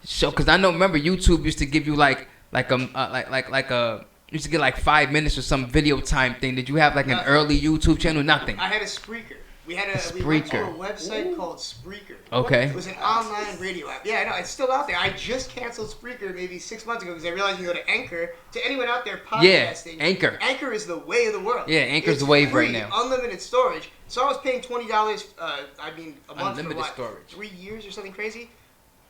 show? Cause I know remember YouTube used to give you like a used to get like 5 minutes or some video time thing. Did you have like an early YouTube channel? Nothing. I had a Spreaker. We went to a Spreaker. website called Spreaker. Okay. It was an online radio app. Yeah, I know. It's still out there. I just canceled Spreaker maybe 6 months ago because I realized you can go to Anchor. To anyone out there podcasting, Anchor. Anchor is the way of the world. Yeah, Anchor's It's the wave right free, now. Unlimited storage. So I was paying $20. A month Unlimited for what? storage. 3 years or something crazy.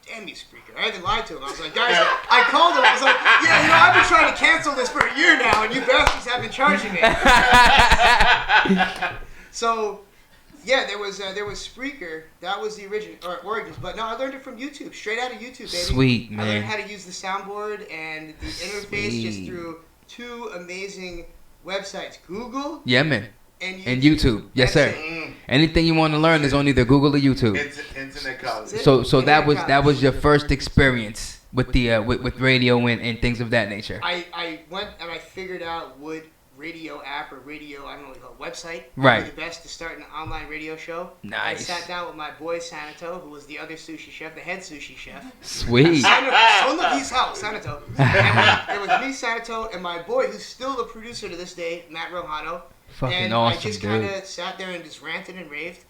Damn you, Spreaker. I even lied to him. I was like, guys, I called him. I was like, yeah, I've been trying to cancel this for a year now, and you bastards have been charging me. So, yeah, there was Spreaker. That was the origins. But no, I learned it from YouTube, straight out of YouTube, baby. Sweet, I man. learned how to use the soundboard and the interface just through 2 amazing websites, Google Yeah, man. and YouTube. And YouTube. Yes, sir. That's it. Anything you want to learn is on either Google or YouTube. Internet college. So that was your first experience with the with radio and things of that nature. I went and I figured out what radio app or radio, I don't know what you call it, website Right. would be the best to start an online radio show. Nice. I sat down with my boy Sanato, who was the other sushi chef, the head sushi chef. Sweet. Son of his house, Sanato. And it was me, Sanato, and my boy, who's still the producer to this day, Matt Rohano. Fucking and awesome, I just dude. kind of sat there and just ranted and raved.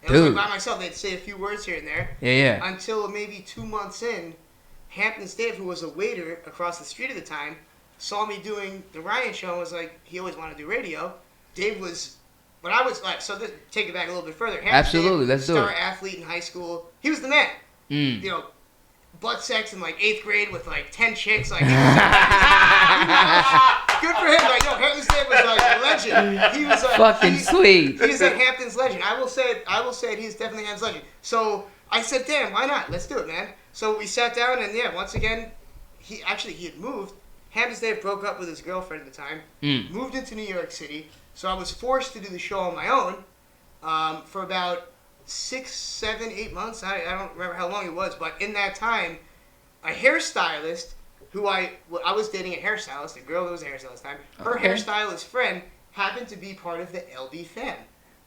It was Dude. like by myself. They'd say a few words here and there. Yeah. Until maybe 2 months in, Hampton's Dave, who was a waiter across the street at the time, saw me doing the Ryan show and was like, he always wanted to do radio. Dave was, but I was like, so this, take it back a little bit further. Hampton's Absolutely, Dave, let's do star it. athlete in high school. He was the man. Mm. You know, butt sex in like 8th grade with like 10 chicks. Like, good for him. Like, yo, Hampton's Dave was like a legend. He was Fucking sweet. He's a Hampton's legend. I will say it. He's definitely Hampton's legend. So I said, damn, why not? Let's do it, man. So we sat down, and yeah, once again, he had moved. Hampton's Dave broke up with his girlfriend at the time. Mm. Moved into New York City. So I was forced to do the show on my own for about 6, 7, 8 months. I don't remember how long it was, but in that time, a hairstylist who I was dating a hairstylist, a girl that was a hairstylist at the time. Her Okay. hairstylist friend happened to be part of the LB fam.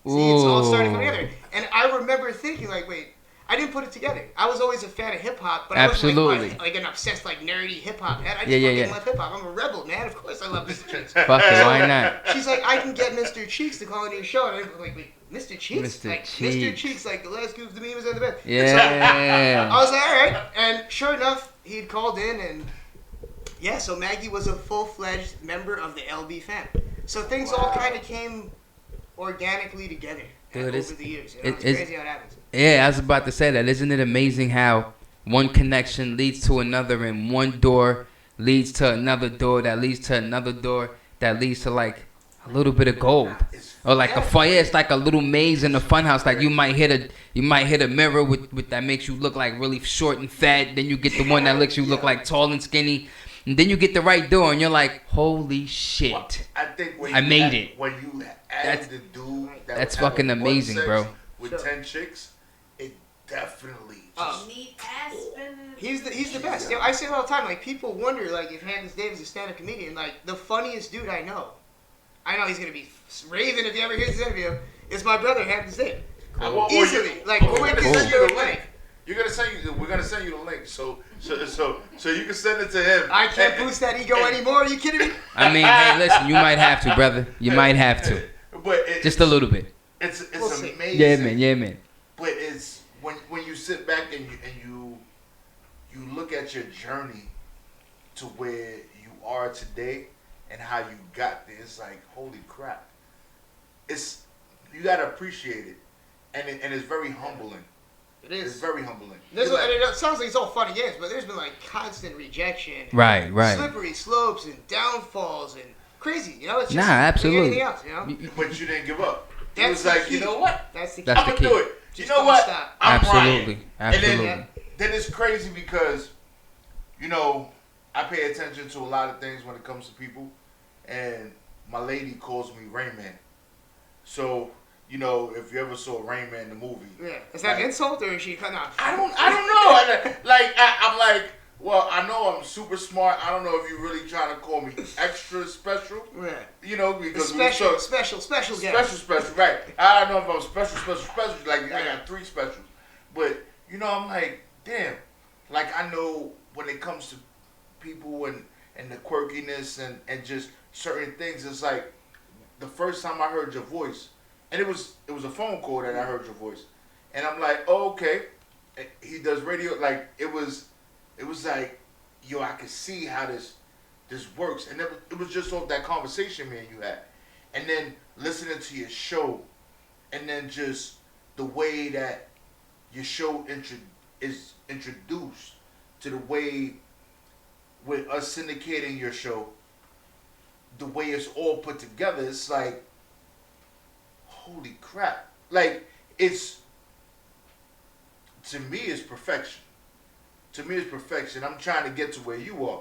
See, it's all started coming together. And I remember thinking, like, wait, I didn't put it together. I was always a fan of hip hop, but I wasn't like an obsessed, like, nerdy hip hop head. I just fucking love hip hop. I'm a rebel, man. Of course I love Mr. Cheeks. Fuck it, why not? She's like, I can get Mr. Cheeks to call into your show. And I'm like, wait, Mr. Cheeks? Mr. Like, Cheeks. Mr. Cheeks, like, the last Goof the Meme was in the bed. Yeah. I was like, all right. And sure enough, he'd called in, and yeah, so Maggie was a full-fledged member of the LB fam. So things all kind of came organically together Dude, over the years. You know? It's it's- crazy how it happens. Yeah, I was about to say that. Isn't it amazing how one connection leads to another, and one door leads to another door that leads to another door that leads to like a little bit of gold, or like a fun. Yeah, it's like a little maze in a fun house. Like you might hit a mirror with that makes you look like really short and fat. Then you get the one that looks you look like tall and skinny, and then you get the right door, and you're like, holy shit! Well, I think when I you made add- it. When you add That's- the dude that that's would have fucking one amazing, sex bro. With 10 chicks, it definitely Oh. just Need ass spinning. He's the best. You know, I say it all the time. Like people wonder, like if Hands Dave is a stand-up comedian, like the funniest dude I know. I know he's gonna be raving if he ever hears this interview. Is my brother Hands Dave. Easily, like we're quick gonna as send you you're the link. like. We're gonna send you the link. So you can send it to him. I can't boost that ego anymore. Are you kidding me? I mean, hey, listen, you might have to, brother. You might have to, But just a little bit. It's We'll see. amazing. Yeah, man. But it's when you sit back and you look at your journey to where you are today and how you got there, it's like holy crap. It's you gotta appreciate it, and it's very humbling. It It's is. very humbling. There's You're and like, it sounds like it's all fun and games, but there's been like constant rejection, and Right. slippery slopes, and downfalls, and crazy. You know, it's just Nah, like absolutely. anything else. You know, but you didn't give up. It That's was the like, key. you know what? that's the key. That's I'm the gonna key. do it. You Just know don't what? stop. I'm Absolutely. Ryan. Absolutely. And then it's crazy because, you know, I pay attention to a lot of things when it comes to people, and my lady calls me Rain Man. So, you know, if you ever saw Rain Man the movie, Yeah, is that an like, insult or is she cutting off? I don't know. I'm like, well, I know I'm super smart. I don't know if you're really trying to call me extra special. Yeah. You know, The because special we guy. special, right? I don't know if I'm special. Like I got 3 specials, but you know, I'm like, damn. Like I know when it comes to people and the quirkiness and just certain things, it's like the first time I heard your voice, and it was a phone call that I heard your voice, and I'm like, oh, okay, he does radio. Like it was like, yo, I could see how this works, and it was just off that conversation me and you had, and then listening to your show, and then just the way that your show is introduced to the way with us syndicating your show, the way it's all put together, it's like, holy crap. Like, to me, it's perfection. To me, it's perfection. I'm trying to get to where you are.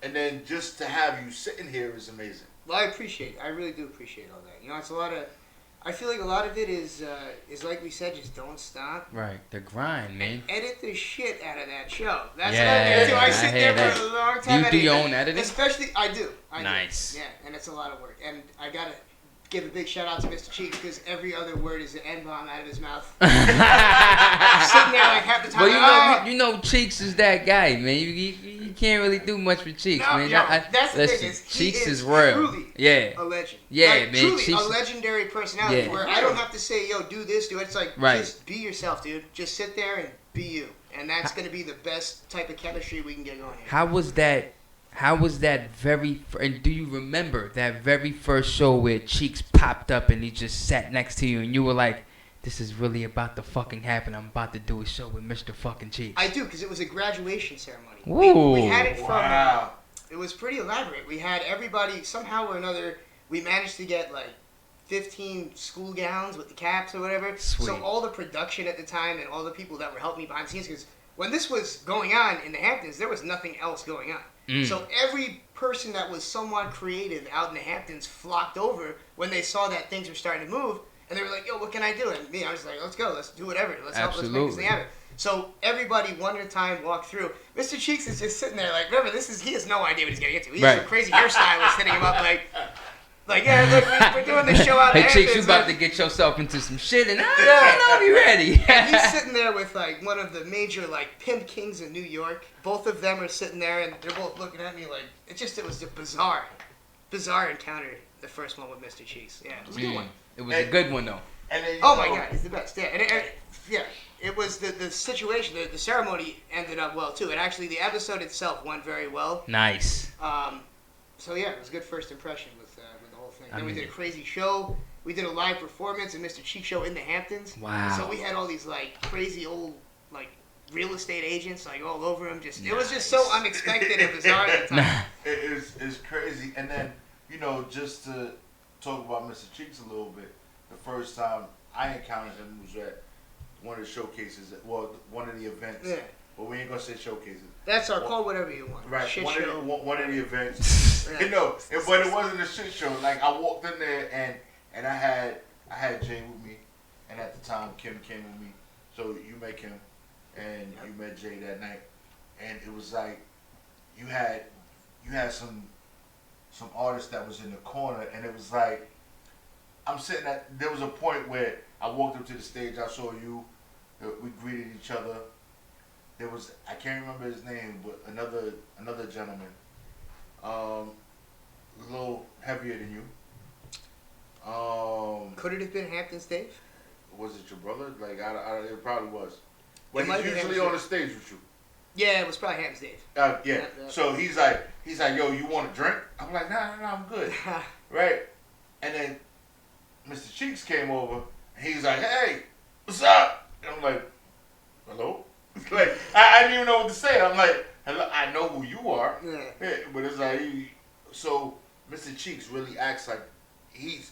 And then just to have you sitting here is amazing. Well, I appreciate it. I really do appreciate all that. You know, it's a lot of. I feel like a lot of it is like we said, just don't stop. Right. The grind, man. Edit the shit out of that show. That's Yeah, what I do. I I sit hear there that. for a long time. You do your editing. own editing? Especially, I do. Nice. Yeah, and it's a lot of work. And I gotta give a big shout out to Mr. Cheeks because every other word is an N-bomb out of his mouth. I'm sitting there like half the time. Well, you know, Cheeks is that guy, man. You can't really do much with Cheeks, No, man. yo, that's the listen, thing is, he Cheeks is is real. truly Yeah. a legend. Yeah, like, man, Truly Cheeks- a legendary personality Yeah. where I don't have to say, yo, do this, do it. It's like, Right. just be yourself, dude. Just sit there and be you. And that's going to be the best type of chemistry we can get going here. How was that and do you remember that very first show where Cheeks popped up and he just sat next to you and you were like, this is really about to fucking happen. I'm about to do a show with Mr. fucking Cheeks. I do, because it was a graduation ceremony. Ooh. We had it from... Wow. It was pretty elaborate. We had everybody, somehow or another, we managed to get like 15 school gowns with the caps or whatever. Sweet. So all the production at the time and all the people that were helping me behind the scenes, because when this was going on in the Hamptons, there was nothing else going on. So every person that was somewhat creative out in the Hamptons flocked over when they saw that things were starting to move, and they were like, "Yo, what can I do?" And me, I was like, "Let's go, let's do whatever, let's help, let's make this thing happen." So everybody one at a time walked through. Mr. Cheeks is just sitting there like, remember, he has no idea what he's getting into. He's Right. a crazy hairstylist hitting him up like, yeah, look, we're doing this show out Hey, there. Chicks, you about to get yourself into some shit, and I don't know if you ready. And he's sitting there with like one of the major like pimp kings in New York. Both of them are sitting there, and they're both looking at me like it was a bizarre encounter. The first one with Mr. Cheeks. Yeah, it was a good one. It was a good one though. And then, Oh my God, he's the best. Yeah, it was the situation. The ceremony ended up well too, and actually the episode itself went very well. Nice. So yeah, it was a good first impression with the whole thing. Then we did a crazy show. We did a live performance, a Mr. Cheeks show in the Hamptons. Wow. So we had all these like crazy old like real estate agents like all over him. It was just so unexpected and bizarre at the time. It's crazy. And then, just to talk about Mr. Cheeks a little bit, the first time I encountered him was at one of the showcases, one of the events. Yeah. But we ain't gonna say showcases. That's our call, whatever you want. Right, Shit one show. of the events. Yeah. But it wasn't a shit show. Like I walked in there and I had Jay with me, and at the time Kim came with me. So you met Kim, and you met Jay that night, and it was like you had some artist that was in the corner, and it was like I'm sitting at. There was a point where I walked up to the stage. I saw you. We greeted each other. There was, I can't remember his name, but another gentleman, a little heavier than you. Could it have been Hampton's Dave? Was it your brother? Like it probably was. But might he's have been usually Hampton's on the stage with you. Yeah, it was probably Hampton's Dave. Yeah. Yeah. So he's like, yo, you want a drink? I'm like, nah, I'm good. Right. And then Mr. Cheeks came over, and he's like, hey, what's up? And I'm like, hello? Like, I didn't even know what to say. I'm like, hello, I know who you are. Yeah. But it's like, so Mr. Cheeks really acts like he's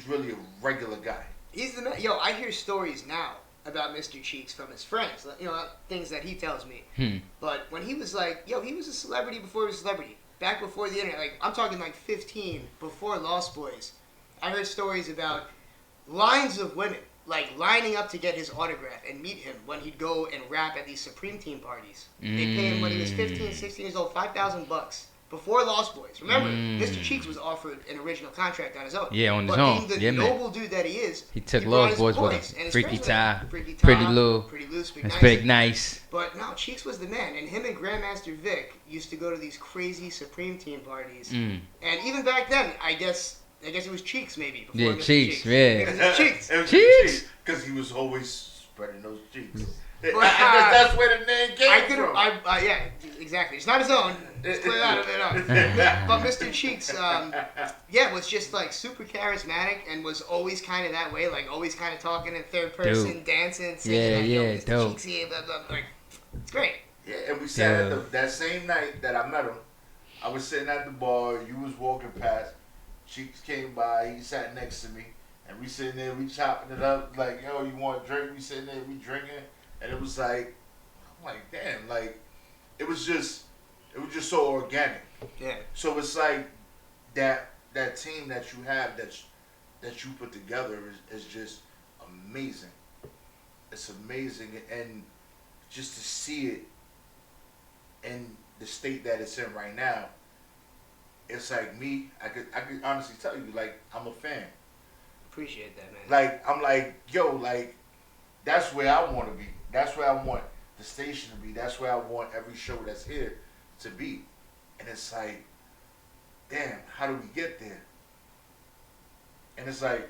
really a regular guy. He's the man. Yo, I hear stories now about Mr. Cheeks from his friends. Things that he tells me. But when he was like, he was a celebrity before he was a celebrity. Back before the internet. Like, I'm talking like 15, before Lost Boys. I heard stories about lines of women, like, lining up to get his autograph and meet him when he'd go and rap at these Supreme Team parties. They paid him when he was 15, 16 years old, $5,000 before Lost Boys. Remember, Mr. Cheeks was offered an original contract on his own. Yeah, on his but own. being the Yeah, man. noble dude that he is, He took brought Lost his Boys with boys him. and his Freaky friends with Ty, him. Freaky Pretty Tom, Lou, Pretty Lou, Speak and Nice. Spig Nice. But no, Cheeks was the man, and him and Grandmaster Vic used to go to these crazy Supreme Team parties. And even back then, I guess it was Cheeks maybe. Before Yeah, Mr. Cheeks, yeah. It was Cheeks. It was Cheeks? because he was always spreading those cheeks. But, I guess that's where the name came from. Yeah, exactly. It's not his own. Let's clear that up. But Mr. Cheeks, was just like super charismatic and was always kind of that way, like always kind of talking in third person, dancing, singing. Mr. dope. Cheeks here, blah, blah, blah. Like, it's great. Yeah, and we sat at that same night that I met him. I was sitting at the bar. You was walking past. Cheeks came by. He sat next to me, and we sitting there. We chopping it up. Like, yo, you want a drink? We sitting there. We drinking, and it was like, I'm like, damn, like, it was just so organic. Yeah. So it's like that team that you have that you put together is just amazing. It's amazing, and just to see it in the state that it's in right now, it's like me. I could honestly tell you, like, I'm a fan. Appreciate that, man. Like, I'm like, yo, like, that's where I want to be. That's where I want the station to be. That's where I want every show that's here to be. And it's like, damn, how do we get there? And it's like,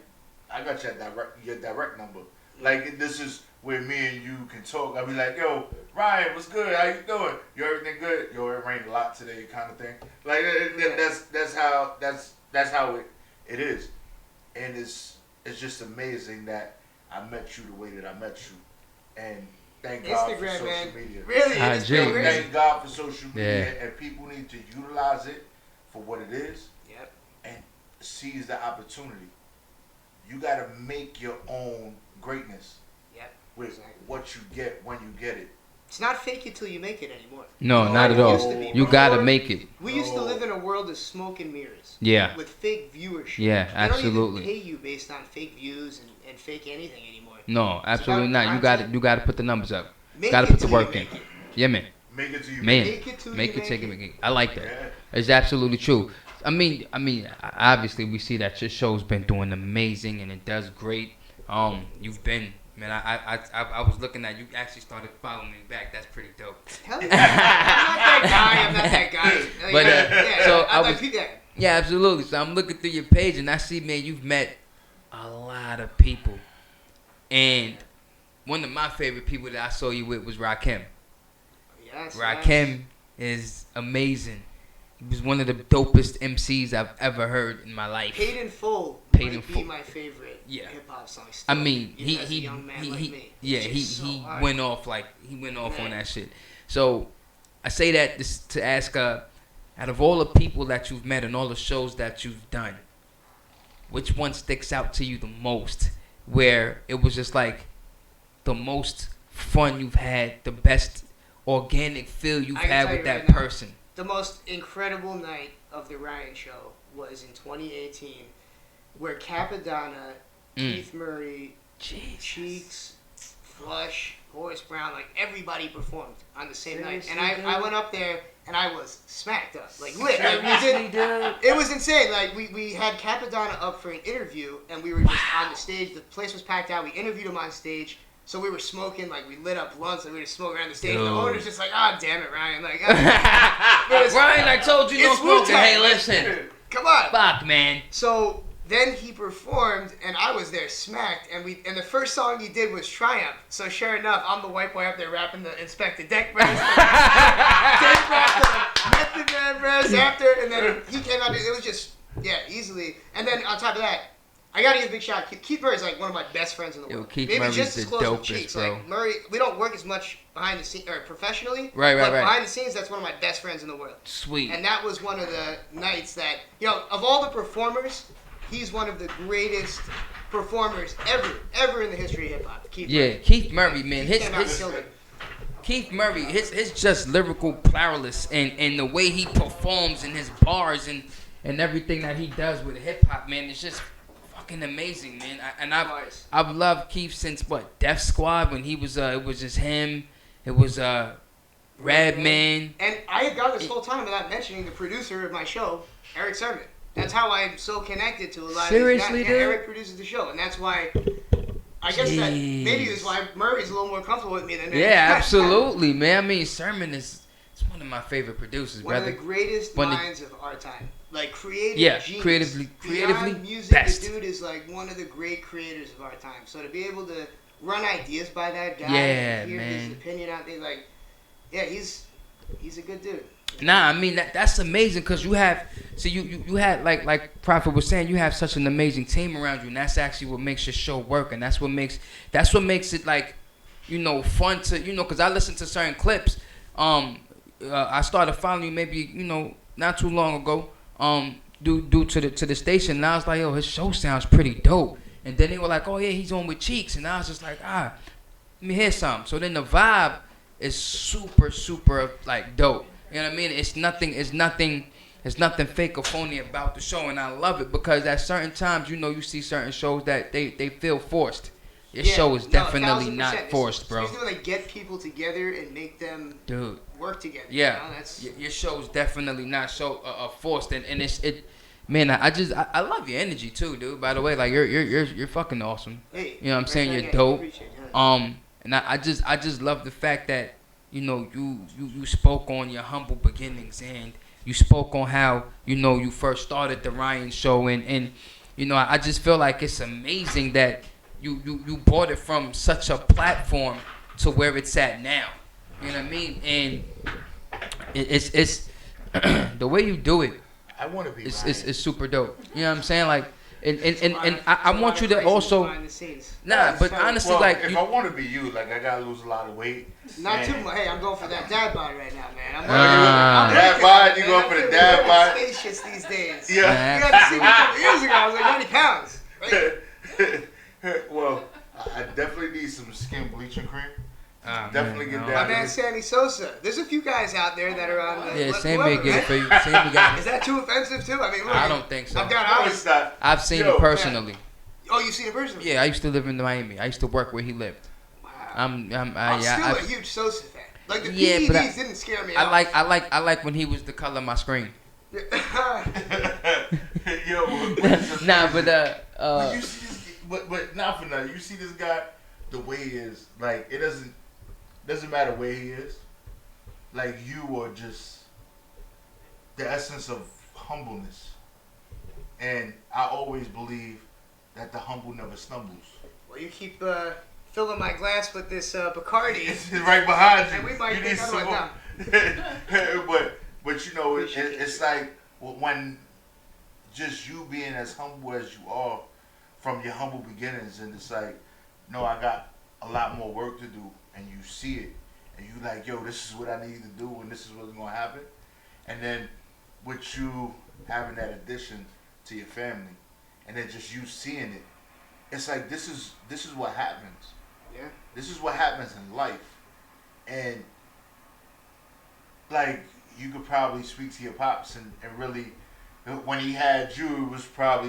I got your direct number. Like, this is where me and you can talk. I'll be like, yo, Ryan, what's good? How you doing? You everything good? Yo, it rained a lot today, kind of thing. Like, that's how it is. And it's just amazing that I met you the way that I met you. And thank God for Instagram, social man. media. Really, I it's agree. been crazy. Thank God for social media, Yeah. and people need to utilize it for what it is. Yep. And seize the opportunity. You got to make your own greatness Yep. with Exactly. what you get when you get it. It's not fake it till you make it anymore. No, It's not like at it used to all. be. You gotta Before, make it. We used to live in a world of smoke and mirrors. Yeah. With fake viewership. Yeah, They absolutely. don't even pay you based on fake views and fake anything anymore. No, absolutely about not. You got to put the numbers up. Make Got to it put the till you work in. make it. Yeah, man. Make it to you. Man, Make it till make you it, take it, make make it. I like that. Yeah. It's absolutely true. I mean, obviously we see that your show's been doing amazing and it does great. You've been, man. I was looking at you. Actually started following me back. That's pretty dope. Hell yeah. I'm not that guy. But, yeah, so I I was- Yeah, absolutely. So I'm looking through your page and I see, man, you've met a lot of people, and one of my favorite people that I saw you with was Rakim. Yes, Rakim is amazing. He was one of the dopest MCs I've ever heard in my life. Paid in Full Paid might in be Full. my favorite Yeah. hip hop song. I Still, mean, even as a young man like me. yeah, It's he just so hard. went off on Man. that shit. So I say that to ask, out of all the people that you've met and all the shows that you've done, which one sticks out to you the most? Where it was just like the most fun you've had, the best organic feel you've I can had tell with you that right now. person. The most incredible night of the Ryan Show was in 2018, where Capadonna, Keith Murray, Jesus. Cheeks, Flush, Horace Brown, like everybody performed on the same night. And Seriously, I dude? went up there and I was smacked up, like lit. Like, we did, it was insane. Like we had Capadonna up for an interview and we were just on the stage. The place was packed out. We interviewed him on stage. So we were smoking, like we lit up blunts and we were just smoking around the stage. And the Dude. owner's just like, "Ah, damn it, Ryan!" Like, Ryan, I told you no It's smoking. Wu-Tang. Hey, listen. come on. Fuck, man. So then he performed, and I was there smacked, and the first song he did was Triumph. So sure enough, I'm the white boy up there rapping the Inspector Deck verse, Deck rap, the Method Man verse after, and then he came out. It was just easily. And then on top of that, I gotta give a big shout. Keith Murray is like one of my best friends in the Yo, world. Keith Maybe Murray's just as the close with dopest, Cheeks. bro. Like Murray, we don't work as much behind the scenes or professionally. Right, But right. behind the scenes, that's one of my best friends in the world. Sweet. And that was one of the nights that, of all the performers, he's one of the greatest performers ever in the history of hip hop. Keith Yeah, Murray. Keith Murray, man. He came out and His killed it. Keith Murray, his just lyrical prowess and the way he performs and his bars and everything that he does with hip hop, man, it's just fucking amazing, man. I've loved Keith since Def Squad, when he was it was just him. It was Redman. And I had gone this whole time without mentioning the producer of my show, Eric Sermon. That's how I'm so connected to a lot Seriously, of these guys. dude? Eric produces the show, and that's why. I guess that maybe that's why Murray's a little more comfortable with me than Yeah, absolutely, man. I mean, Sermon is one of my favorite producers, one brother. of the greatest One of the- minds of our time. Like creative genius. creatively Beyond music, best. the dude is like one of the great creators of our time. So to be able to run ideas by that guy, Yeah, and hear man. his opinion out there, like, he's a good dude. Nah, I mean that's amazing because you have you had like Prophet was saying, you have such an amazing team around you, and that's actually what makes your show work, and that's what makes it like fun to because I listen to certain clips. I started following you maybe not too long ago due to the station, and I was like, yo, his show sounds pretty dope, and then they were like, oh yeah, he's on with Cheeks, and I was just like, let me hear something. So then the vibe is super like dope. You know what I mean? It's nothing fake or phony about the show, and I love it because at certain times, you see certain shows that they feel forced. Your show is definitely not 1000%. forced, bro. It's usually like get people together and make them Dude, work together. yeah, That's your show is definitely not so forced, and man, I love your energy too, dude. By the way, like you're fucking awesome. hey, You know what I'm saying? You're I dope. appreciate it. And I just love the fact that you spoke on your humble beginnings, and you spoke on how you first started the Ryan Show, and I just feel like it's amazing that you brought it from such a platform to where it's at now. You know what I mean? And it's the way you do it. I want to be. It's super dope. You know what I'm saying? Like, and I want you to also. Behind the scenes. Nah, but So, honestly, Well, like if I want to be you, like I gotta lose a lot of weight. not too Man. much. Hey, I'm going for that dad bod right now, man. I'm Ah. working Dad on bod, it, you man. going I'm for the doing dad bod? Space shits these days. Yeah. You got to see me a couple years ago. I was like 90 pounds. Right? Well, I definitely need some skin bleaching cream. Definitely man, get no. down. My man Sammy Sosa. There's a few guys out there that are on the. Yeah, whoever, Sammy get it right? for you. Sammy got Is it. that too offensive too? I mean, look, I don't think so. I've got No, ours. it's not. I've seen Yo, it personally. Oh, you've seen it personally? Yeah, I used to live in Miami. I used to work where he lived. Wow. I'm I'm yeah, still a huge Sosa fan. Like the Yeah, PEDs but I- didn't scare me. I like when he was the color of my screen. Yo, Nah, but But you see this, but not for nothing. You see this guy, the way he is. Like it doesn't matter where he is. Like you are just the essence of humbleness, and I always believe that the humble never stumbles. Well, you keep filling my glass with this Bacardi. It's right behind you. And we might you take need another some one more. but you know, We should it's like when just you being as humble as you are from your humble beginnings, and it's like, no, I got a lot more work to do, and you see it, and you like, yo, this is what I need to do, and this is what's gonna happen, and then with you having that addition to your family, and then just you seeing it, it's like this is what happens. Yeah. This is what happens in life, and like you could probably speak to your pops and really, when he had you,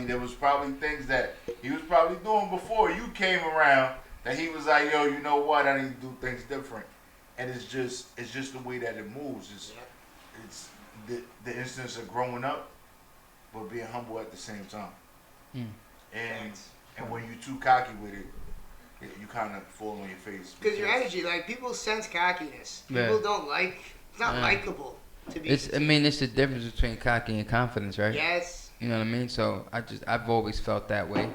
there was probably things that he was probably doing before you came around that he was like, yo, you know what, I need to do things different, and it's just the way that it moves. It's the instance of growing up, but being humble at the same time, and when you too cocky with it, you kind of fall on your face. Because your energy, like people sense cockiness. Yeah. People don't like. It's not Yeah. likable to be. it's the difference between cocky and confidence, right? Yes. You know what I mean? So I've always felt that way,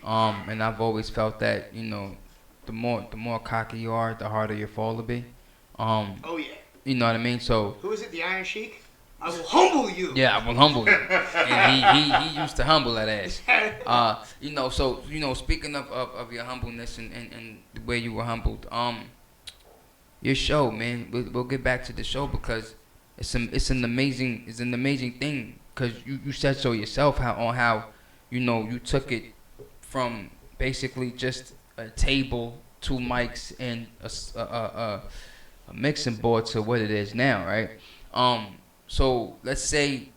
and I've always felt that the more cocky you are, the harder your fall will be. Oh yeah. You know what I mean? So Who is it? The Iron Sheik. I will humble you. yeah, I will humble you, and he used to humble that ass. So speaking of your humbleness and the way you were humbled, your show, man, we'll get back to the show because it's an amazing thing because you said so yourself how you took it from basically just a table, 2 mics, and a mixing board to what it is now, right? So let's say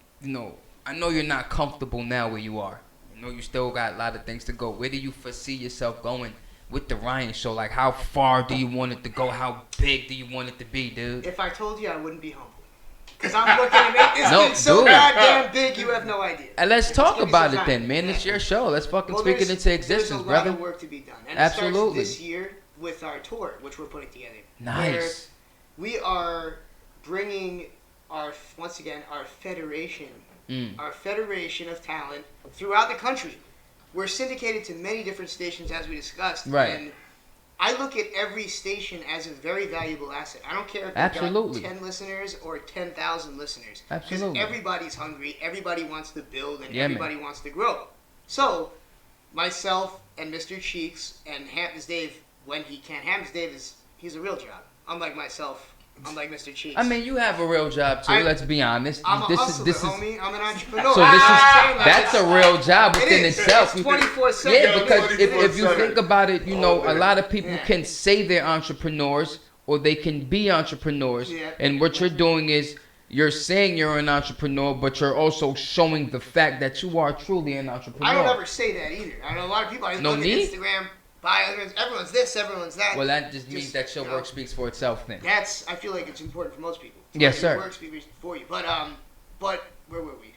I know you're not comfortable now where you are. I know you still got a lot of things to go. Where do you foresee yourself going with the Ryan Show? Like, how far do you want it to go? How big do you want it to be, dude? If I told you, I wouldn't be humble. Because I'm looking to make this No, thing so dude. goddamn big, you have no idea. And let's Just talk give me about some it time. then, man. It's your show. Let's fucking Well, speak it there's- into existence, there's a brother. lot of work to be done. And Absolutely. It starts this year with our tour, which we're putting together. Nice. Where we are bringing our federation of talent throughout the country. We're syndicated to many different stations, as we discussed. Right. And I look at every station as a very valuable asset. I don't care if they've Absolutely. got 10 listeners or 10,000 listeners. Absolutely. Because everybody's hungry, everybody wants to build, and Yeah, man. everybody wants to grow. So, myself and Mr. Cheeks and Hamptons Dave, when he can't, Hamptons Dave he's a real job. Unlike myself, unlike Mr. Cheeks. I mean, you have a real job too. Let's be honest. I'm a this hustler, is homie. I'm an entrepreneur. so that's a real job It within is. itself. It's 24/7. Yeah, because if you 24/7. think about it, a lot of people Yeah. can say they're entrepreneurs or they can be entrepreneurs. Yeah. And what you're doing is you're saying you're an entrepreneur, but you're also showing the fact that you are truly an entrepreneur. I don't ever say that either. I know a lot of people. I No look need? at Instagram, everyone's this, everyone's that. Well, that just means that your work speaks for itself then. I feel like it's important for most people. Yes, Your sir. work speaks for you. But where were we?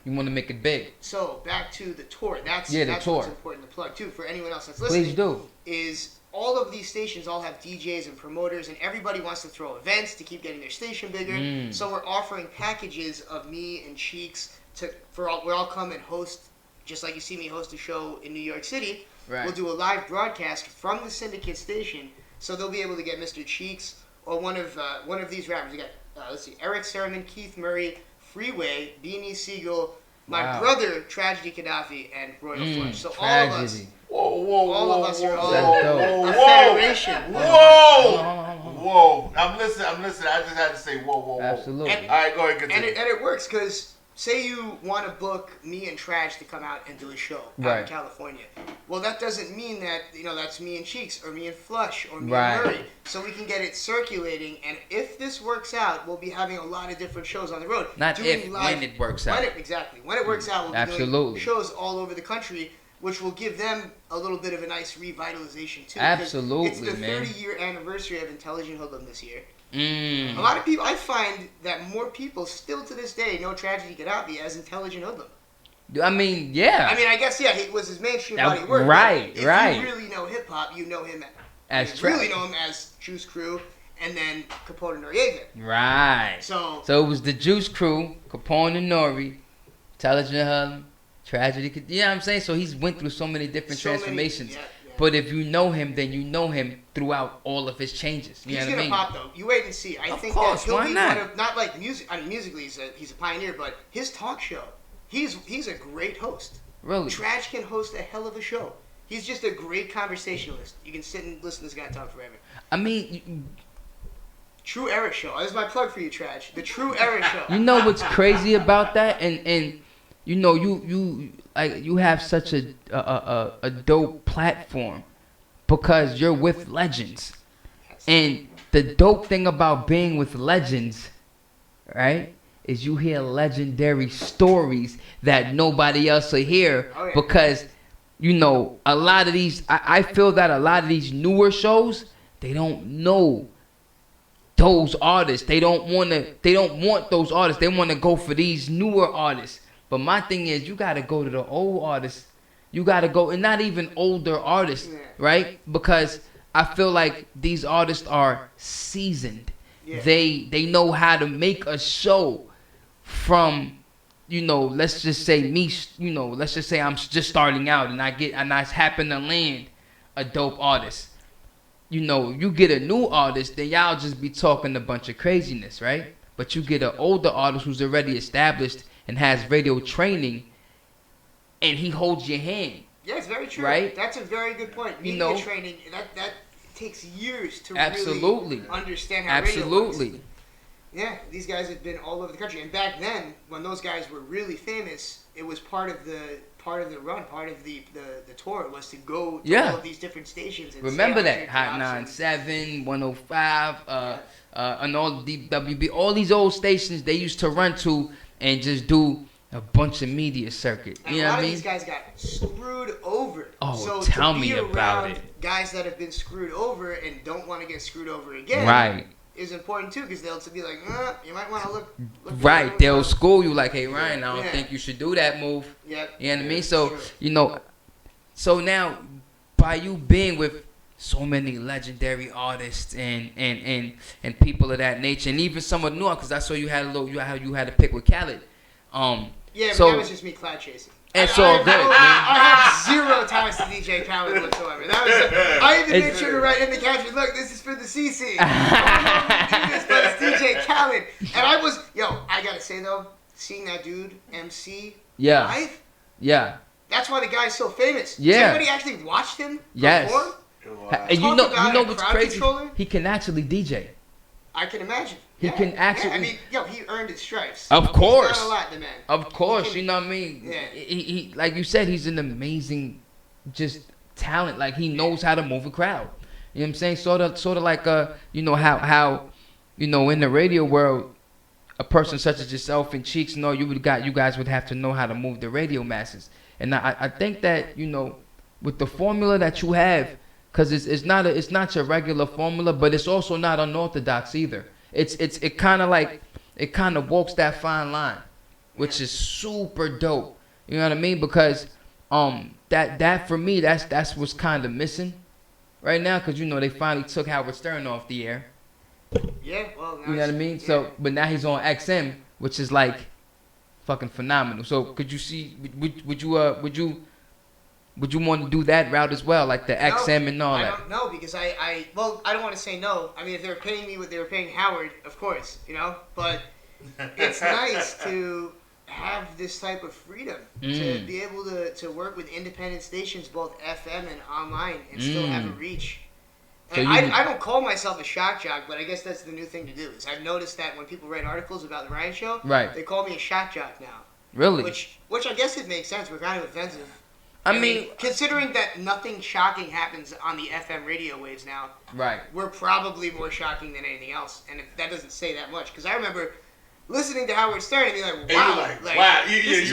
You want to make it big. So back to the tour. That's The tour. what's important to plug too for anyone else that's listening. Please do. Is all of these stations all have DJs and promoters, and everybody wants to throw events to keep getting their station bigger. Mm. So we're offering packages of me and Cheeks where I'll come and host, just like you see me host a show in New York City. Right. We'll do a live broadcast from the syndicate station, so they'll be able to get Mr. Cheeks or one of these rappers. You got let's see, Eric Sermon, Keith Murray, Freeway, Beanie Siegel, my Wow. brother Tragedy Gaddafi, and Royal Flush. So Tragedy. all of us are all That's dope. a federation. Whoa! I'm listening. I just had to say whoa. Absolutely. And- All right, go ahead. And Continue. it works because say you want to book me and Trash to come out and do a show out Right. in California. Well, that doesn't mean that, that's me and Cheeks or me and Flush or me Right. and Murray. So we can get it circulating, and if this works out, we'll be having a lot of different shows on the road. Not doing if, when it works out. Exactly. When it works out, we'll be Absolutely. doing shows all over the country, which will give them a little bit of a nice revitalization too. 'cause Absolutely, it's the man. 30-year anniversary of Intelligent Hoodlum this year. Mm. A lot of people, I find that more people still to this day know Tragedy Gaddafi as Intelligent Hoodlum. I mean, yeah. I mean, I guess, yeah, it was his mainstream That- body of work. right, but right. If you really know hip hop, you know him As you Trash. really know him as Juice Crew and then Capone and Noriega. Right. So So it was the Juice Crew, Capone and Nori, Intelligent Hum, Tragedy. You know what I'm saying? So he's went through so many different so many- transformations. yeah. But if you know him, then you know him throughout all of his changes. You He's know what I gonna mean? pop though. You wait and see. I Of think course, that he'll why be not? one of not like music. I mean, musically he's a pioneer, but his talk show, he's a great host. Really? Trash can host a hell of a show. He's just a great conversationalist. You can sit and listen to this guy talk forever. I mean, True Era Show. This is my plug for you, Trash. The True Era Show. you know what's crazy about that, and you know you have such a dope platform because you're with legends, and the dope thing about being with legends, right, is you hear legendary stories that nobody else will hear Oh, yeah. because a lot of these I feel that a lot of these newer shows, they don't know those artists. They don't want those artists. They want to go for these newer artists. But my thing is, you got to go to the old artists. You got to go, and not even older artists, Yeah. right? Because I feel like these artists are seasoned. Yeah. They know how to make a show from, let's just say me, let's just say I'm just starting out and I happen to land a dope artist. You get a new artist, then y'all just be talking a bunch of craziness, right? But you get an older artist who's already established and has radio training, and he holds your hand. Yeah, it's very true. Right? That's a very good point. You Media know- training, that takes years to Absolutely. really understand how radio works. Absolutely. Yeah, these guys have been all over the country. And back then, when those guys were really famous, it was part of the run, part of the tour was to go to Yeah. all of these different stations. And Remember say that your Hot drops 97, 105, and all DWB, all these old stations they used to run to and just do a bunch of media circuit. And You a know lot what I of mean? these guys got screwed over. Oh, so tell to me be about around it. Guys that have been screwed over and don't want to get screwed over again. Right. Is important too, because they'll be like, you might want to look Right. good." They'll school you like, hey Ryan, I don't Yeah. think you should do that move. Yep. You know what I mean? Yeah, So, sure. so now by you being with so many legendary artists and people of that nature, and even some of the new, because I saw you had you had a pick with Khaled. Yeah, but so that was just me cloud chasing. it's all good, man. I have zero ties to DJ Khaled whatsoever. That was I even made It's- sure to write in the caption, look, this is for the CC. I don't know if you do this, but it's DJ Khaled. And I gotta say though, seeing that dude MC Yeah. live, Yeah. that's why the guy's so famous. Yeah. Has anybody actually watched him Yes. perform? And Talk about a what's crowd crazy? controller? He can actually DJ. I can imagine. He Yeah. can actually- Yeah, I mean, he earned his stripes. Of He's course. done a lot, the man. Of course, can- you know what I mean. Yeah. He like you said, he's an amazing, just talent. Like he knows how to move a crowd. You know what I'm saying? Sort of like how in the radio world, a person such as yourself and Cheeks, you guys would have to know how to move the radio masses. And I think that with the formula that you have, because it's not your regular formula, but it's also not unorthodox either. It kind of walks that fine line, which is super dope. You know what I mean? Because that for me that's what's kind of missing right now, because they finally took Howard Stern off the air. Yeah, well, now You know what I mean? yeah. So, but now he's on XM, which is like fucking phenomenal. So, could you see? Would you want to do that route as well, like the XM and all I that? don't know, because I don't want to say no. I mean, if they were paying me what they were paying Howard, of course, but it's nice to have this type of freedom to be able to work with independent stations, both FM and online, and still have a reach. So And you- I don't call myself a shock jock, but I guess that's the new thing to do. Is I've noticed that when people write articles about the Ryan Show, Right. they call me a shock jock now. Really? Which I guess it makes sense. We're kind of offensive. I mean, considering that nothing shocking happens on the FM radio waves now, right. we're probably more shocking than anything else. And if that doesn't say that much, because I remember listening to Howard Stern and being like, wow. And you're like, wow.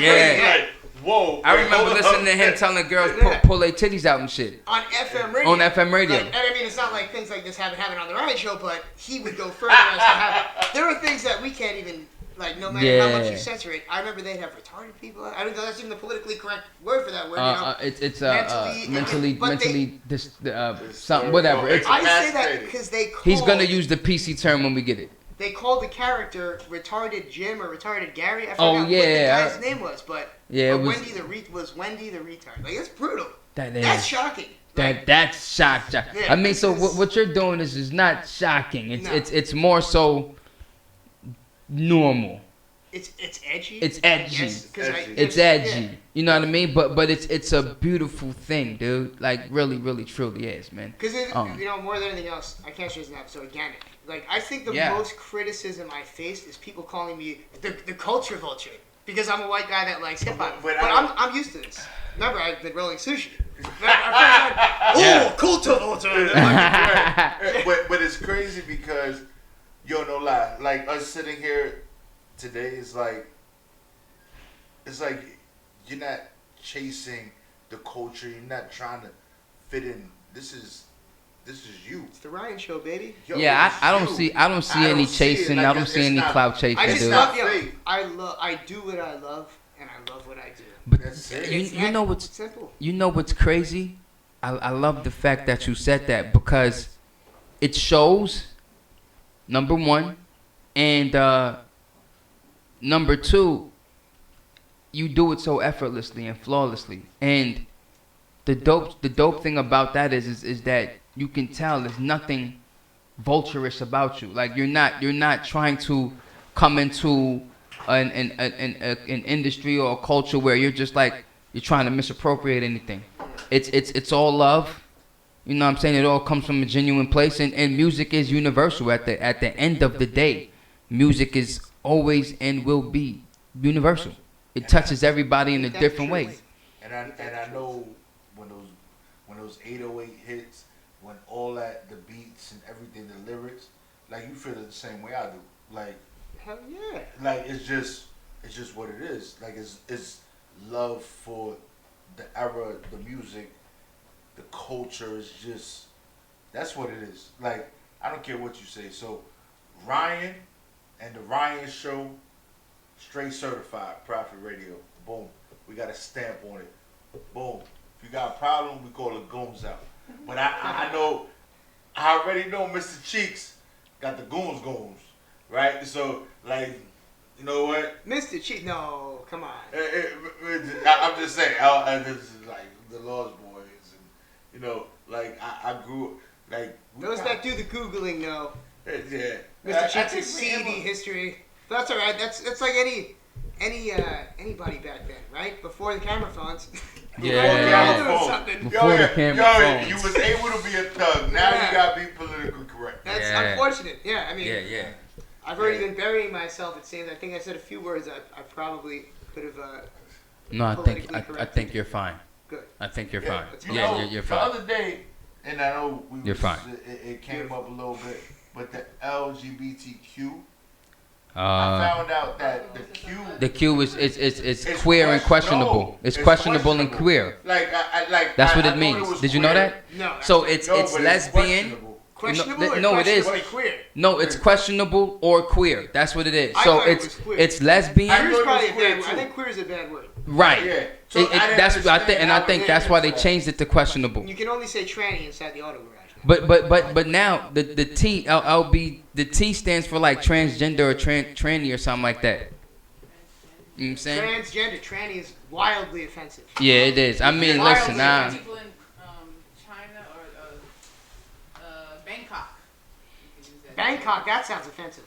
Yeah. Like, whoa. I remember listening to him telling girls pull their titties out and shit. On FM radio. On FM radio. Like, and I mean, it's not like things like this haven't happened on the Ryan Show, but he would go further as to have. There are things that we can't even, like, no matter how much you censor it. I remember they'd have retarded people. I don't know that's even the politically correct word for that word. It's mentally something, whatever. I say that because they called, he's gonna use the PC term when we get it. They called the character retarded Jim or retarded Gary. I forgot Oh, what yeah. the guy's name was, but Yeah, it was- Wendy the retard. Like, it's brutal. That is. That's shocking. Like, That's shock. Yeah, I mean, so it's- what you're doing is not shocking. No. It's more so normal. it's edgy. It's I edgy. guess, 'cause It's edgy. You know what I mean? But it's a beautiful thing, dude. Like really, really, truly is, man. Because more than anything else, I can't stress enough. So organic. Like, I think the Yeah. most criticism I faced is people calling me the culture vulture because I'm a white guy that likes hip hop. But I'm used to this. Remember, I've been rolling sushi. Culture vulture. But it's crazy because, no lie, like us sitting here today is like, it's like you're not chasing the culture. You're not trying to fit in. This is you. It's the Ryan Show, baby. Yo, Yeah, I don't you. see any chasing. Like, I don't see any clout chasing, I just dude. love, fake. I do what I love, and I love what I do. But That's it. you know what's simple. You know what's crazy? I love the fact that you said that because it shows, number one, and number two, you do it so effortlessly and flawlessly. And the dope thing about that is that you can tell there's nothing vulturish about you. Like you're not trying to come into an industry or a culture where you're just like you're trying to misappropriate anything. It's all love. You know what I'm saying? It all comes from a genuine place, and music is universal. At the end of the day, music is always and will be universal. It touches everybody in a different way. And I know when those 808 hits, when all that, the beats and everything, the lyrics, like you feel it the same way I do. Like, Hell yeah. like it's just what it is. Like it's love for the era, the music, the culture is just, that's what it is. Like, I don't care what you say. So Ryan and the Ryan Show, straight certified, Prophet Radio. Boom. We got a stamp on it. Boom. If you got a problem, we call the goons out. But I know, I already know Mr. Cheeks got the goons, right? So, like, you know what? Mr. Cheek, no, come on. I'm just saying, this is like the Lost Boys, and like I grew like Those that do the Googling know. Yeah. Mr. Cheeks' seedy history. But that's alright. That's like anybody back then, right? Before the camera phones. Yeah. Before the camera phones. You was able to be a thug. Now you gotta be politically correct. That's unfortunate. Yeah, I mean. Yeah. I've already been burying myself. It seems. I think I said a few words I probably could have. No, I think you're fine. Good. I think you're fine. That's Yeah, you're fine. The other day, and I know You're fine. It came up a little bit, but the LGBTQ. I Uh, found out that the Q. the Q is queer and questionable. No, it's questionable and queer. Like That's what I it thought means. was Did you know queer. that? No. So it's but lesbian. Questionable or No, it is. questionably queer? No, it's questionable or queer. That's what it is. I So thought it it's was queer. it's lesbian. Queer is probably a queer bad word. I too. think queer is a bad word. Right. Yeah. So I didn't That's what I understand think, and I how think it that's why they is. changed it to questionable. You can only say tranny inside the auto garage now. But now the T LB the T stands for like transgender or tranny or something like that. You know what I'm saying? Transgender, tranny is wildly offensive. Yeah, it is. I mean, Wildly listen, nah. People in China or Bangkok. You can use that. Bangkok, that sounds offensive.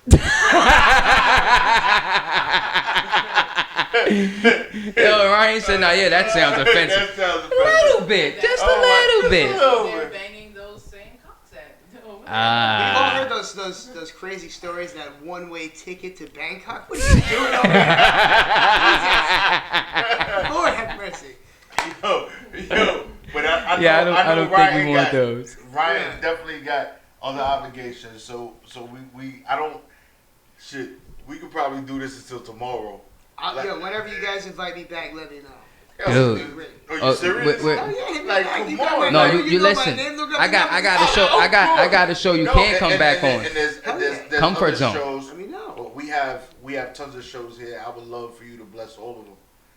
Yo, Ryan said, "Nah, yeah, that sounds offensive." That sounds A offensive. little bit, just a little bit. Oh, They're man. banging those same cocks at. We've all heard those crazy stories, that one-way ticket to Bangkok? What are you doing over there? Jesus. Lord have mercy. Yo, but I know, Yeah, I don't think Ryan we want got, those. Ryan Yeah. definitely got other obligations, so we I don't shit. We could probably do this until tomorrow. Whenever you guys invite me back, let me know. Yo, Dude. Are you Oh, serious? wait. Oh, yeah, hit me Like, back. come You got my on. No, number, you know my listen. name, look up I the got number. to show. I got to show you. No, Can't come back on. And there's Comfort other zone. shows. Let me know. Well, we have tons of shows here. I would love for you to bless all of them.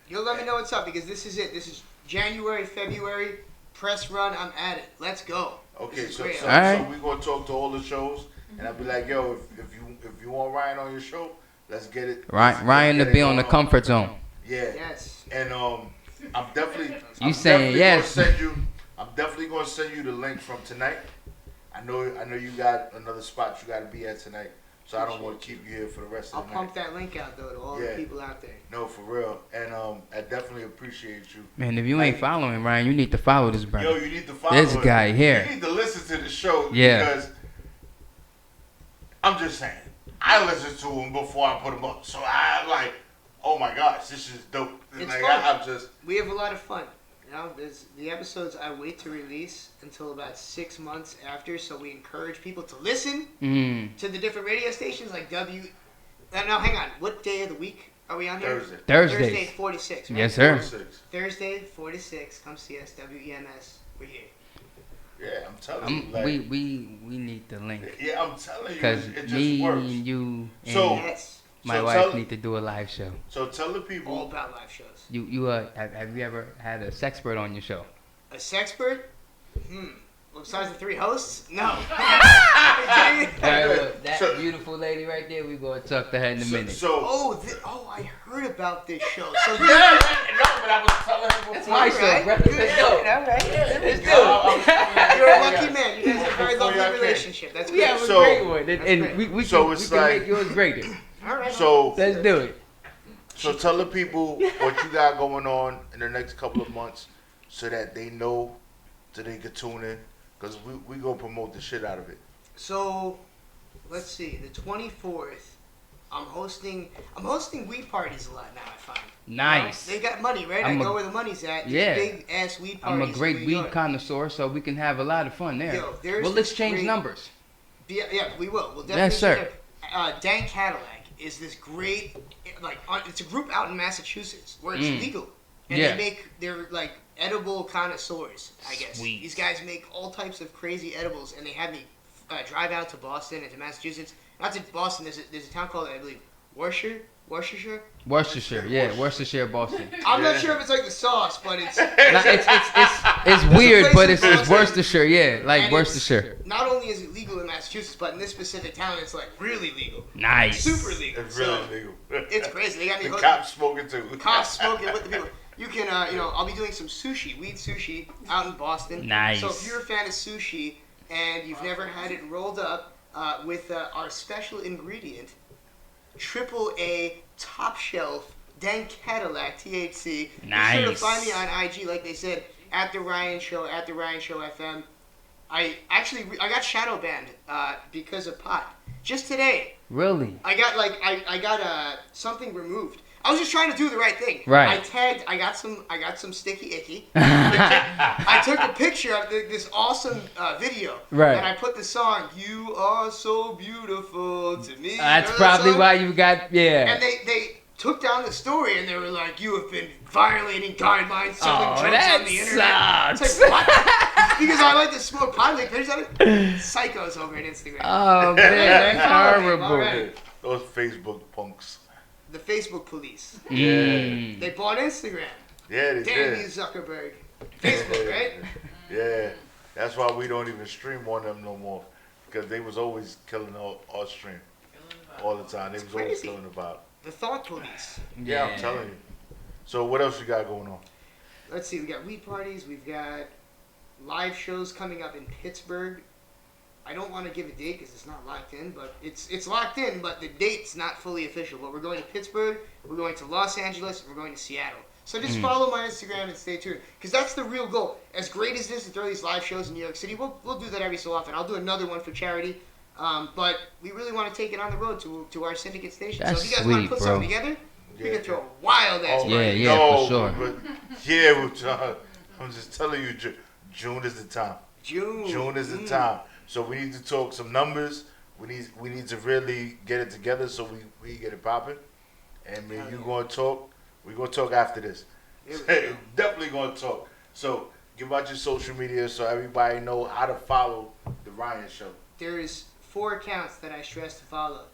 You'll let me know what's up, because this is it. This is January, February, press run. I'm at it. Let's go. Okay, This is so great. so, All right. so we're gonna talk to all the shows, and I'll be like, yo, if you want Ryan on your show, let's get it. Ryan let's to get be it on the going comfort zone. Yeah. Yes. And I'm definitely. You saying yes. I'm definitely gonna send you the link from tonight. I know you got another spot you got to be at tonight, so I don't want to keep you here for the rest I'll of the night. pump that link out, though, to all Yeah. the people out there. No, for real. And I definitely appreciate you. Man, if you ain't following Ryan, you need to follow this brother. Yo, you need to follow This him. guy here. You need to listen to the show. Yeah. Because I'm just saying, I listened to him before I put him up, so I like, oh my gosh, this is dope. It's like fun. I'm just. We have a lot of fun. You know, there's the episodes I wait to release until about 6 months after, so we encourage people to listen to the different radio stations like W. Now, hang on. What day of the week are we on here? Thursday. Thursdays. Thursday, 46, right? Yes, sir. 46. Thursday, 46. Come see us, WEMS. We're here. Yeah, I'm telling you. Like, We need the link yeah, I'm telling you, because it just me works. and you and So- Yes. my so wife tell- need to do a live show. So tell the All people. about live shows. You have you ever had a sexpert on your show? A sexpert? Well, besides the 3 hosts? No. That So- beautiful lady right there, we gonna talk to her in a minute. So I heard about this show. So yeah, no, but I was telling him before. That's my show, Alright, bro. good, Let's go. all right. Let's No, go. You're a lucky man. You guys have a very Before y'all lovely came. relationship. That's We great. have a So- great one, That's and great. we So can, it's we can like- make yours greater. All right. So Let's do it. So tell the people what you got going on in the next couple of months, so that they know, so they can tune in, because we gonna promote the shit out of it. So, let's see. The 24th, I'm hosting weed parties a lot now. I find. Nice. They got money, right? I'm I a- go where the money's at. These Yeah. Big ass weed I'm parties. a great in New weed York. connoisseur, so we can have a lot of fun there. Yo, there's Well, let's this change great- numbers. Yeah, we will. We'll definitely. Yes, sir. do that. Dan Cadillac is this great, it's a group out in Massachusetts where it's legal, and Yeah. they make they're like edible connoisseurs. I guess Sweet. these guys make all types of crazy edibles, and they had me drive out to Boston and to Massachusetts. Not to Boston. There's a town called, I believe, Worcestershire. Worcestershire, Worcestershire, Boston. I'm not sure if it's like the sauce, but it's It's a weird, place but in it's Boston. Worcestershire, yeah, like and Worcestershire. not only is it legal in Massachusetts, but in this specific town, it's like really legal, Nice. super legal. It's So, really legal. it's crazy. They got me The hooked. cops smoking too. Cops smoking with the people. You can, I'll be doing some sushi, weed sushi, out in Boston. Nice. So if you're a fan of sushi and you've never had it rolled up with our special ingredient, AAA top shelf Dan Cadillac THC. Be sure to Nice. find me on IG, like they said, at the Ryan Show FM. I got shadow banned because of pot. Just today, Really? I got something removed. I was just trying to do the right thing. Right. I got some sticky icky. I took a picture of this awesome video. Right. And I put the song "You Are So Beautiful to Me." That's You know that probably song? why you got, yeah. And they took down the story and they were like, "You have been violating guidelines, selling Oh, drugs that on the internet." sucks. It's like, what? Because I like to smoke pot, like pictures of it. Psychos over at Instagram. Oh, man, that's All horrible. right. Those Facebook punks. The Facebook police. Mm. They bought Instagram. Yeah, they Damn you, did. Zuckerberg. Facebook, right? Yeah, that's why we don't even stream on them no more, because they was always killing our stream all the time. They was always crazy. killing about. The thought police. Yeah, I'm telling you. So what else you got going on? Let's see. We got weed parties. We've got live shows coming up in Pittsburgh. I don't want to give a date because it's not locked in, but it's locked in, but the date's not fully official. But we're going to Pittsburgh, we're going to Los Angeles, and we're going to Seattle. So just follow my Instagram and stay tuned, because that's the real goal. As great as it is to throw these live shows in New York City, we'll do that every so often. I'll do another one for charity. But we really want to take it on the road to our syndicate station. That's so if you guys want to sweet, put bro. something together, we Yeah. can throw a wild ass Oh, party. Yeah, no, for sure. But I'm just telling you, June is the time. June is the time. So we need to talk some numbers. We need to really get it together so we get it popping. And man, you gonna talk. We gonna talk after this. Definitely gonna talk. So give out your social media so everybody know how to follow the Ryan Show. There's 4 accounts that I stress to follow.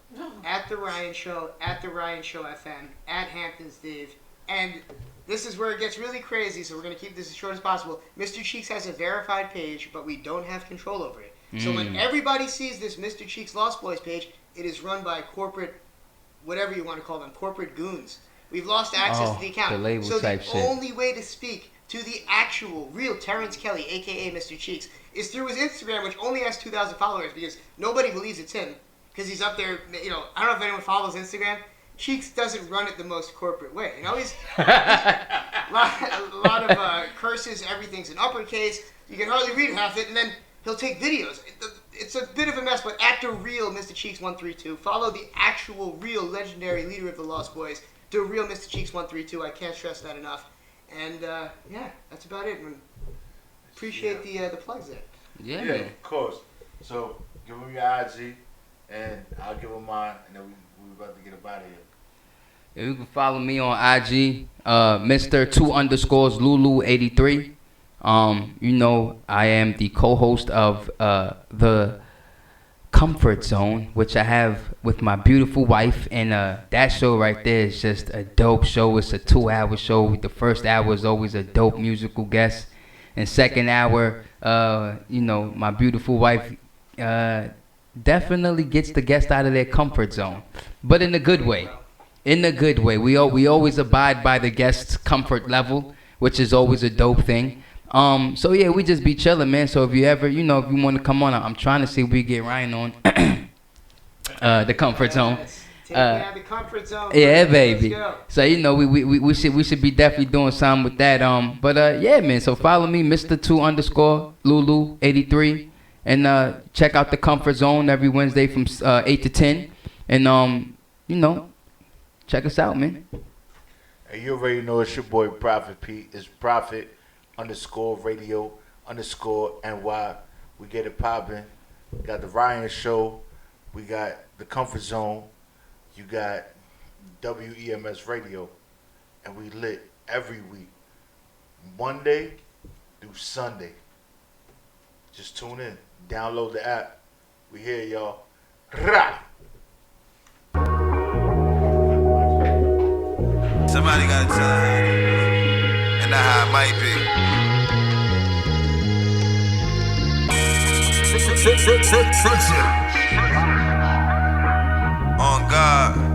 At The Ryan Show, at The Ryan Show FM, at Hamptons Dave. And this is where it gets really crazy, so we're going to keep this as short as possible. Mr. Cheeks has a verified page, but we don't have control over it. So when everybody sees this Mr. Cheeks Lost Boys page, it is run by corporate, whatever you want to call them, corporate goons. We've lost access to the account. the label so type the shit. only way to speak to the actual, real Terrence Kelly, a.k.a. Mr. Cheeks, is through his Instagram, which only has 2,000 followers, because nobody believes it's him, because he's up there, I don't know if anyone follows Instagram. Cheeks doesn't run it the most corporate way. He's a lot of curses, everything's in uppercase, you can hardly read half it, and then he'll take videos. It's a bit of a mess, but at the real Mr. Cheeks 132, follow the actual, real, legendary leader of the Lost Boys, the real Mr. Cheeks 132. I can't stress that enough. And yeah, that's about it. Appreciate the plugs there. Yeah, Yeah, man. of course. So give them your IG, and I'll give them mine, and then we about to get up out of here. Yeah, you can follow me on IG, Mr. 2_Lulu83. I am the co-host of the Comfort Zone, which I have with my beautiful wife, and that show right there is just a dope show. It's a 2-hour show. The first hour is always a dope musical guest, and second hour, my beautiful wife definitely gets the guest out of their comfort zone, but in a good way. In a good way. We always abide by the guest's comfort level, which is always a dope thing. So yeah, we just be chilling, man. So if you ever, if you want to come on, I'm trying to see if we get Ryan on the comfort zone. Take me out of the comfort zone. Yeah, Let's baby. go. So we should be definitely doing something with that. But yeah, man. So follow me, Mr. 2_Lulu83, and check out the Comfort Zone every Wednesday from 8 to 10, and check us out, man. And you already know it's your boy Prophet Pete. It's Prophet_radio_NY. We get it popping. We got the Ryan Show. We got the Comfort Zone. You got WEMS Radio. And we lit every week. Monday through Sunday. Just tune in. Download the app. We here, y'all. Rah! Somebody gotta tell her, and not how it might be. On God.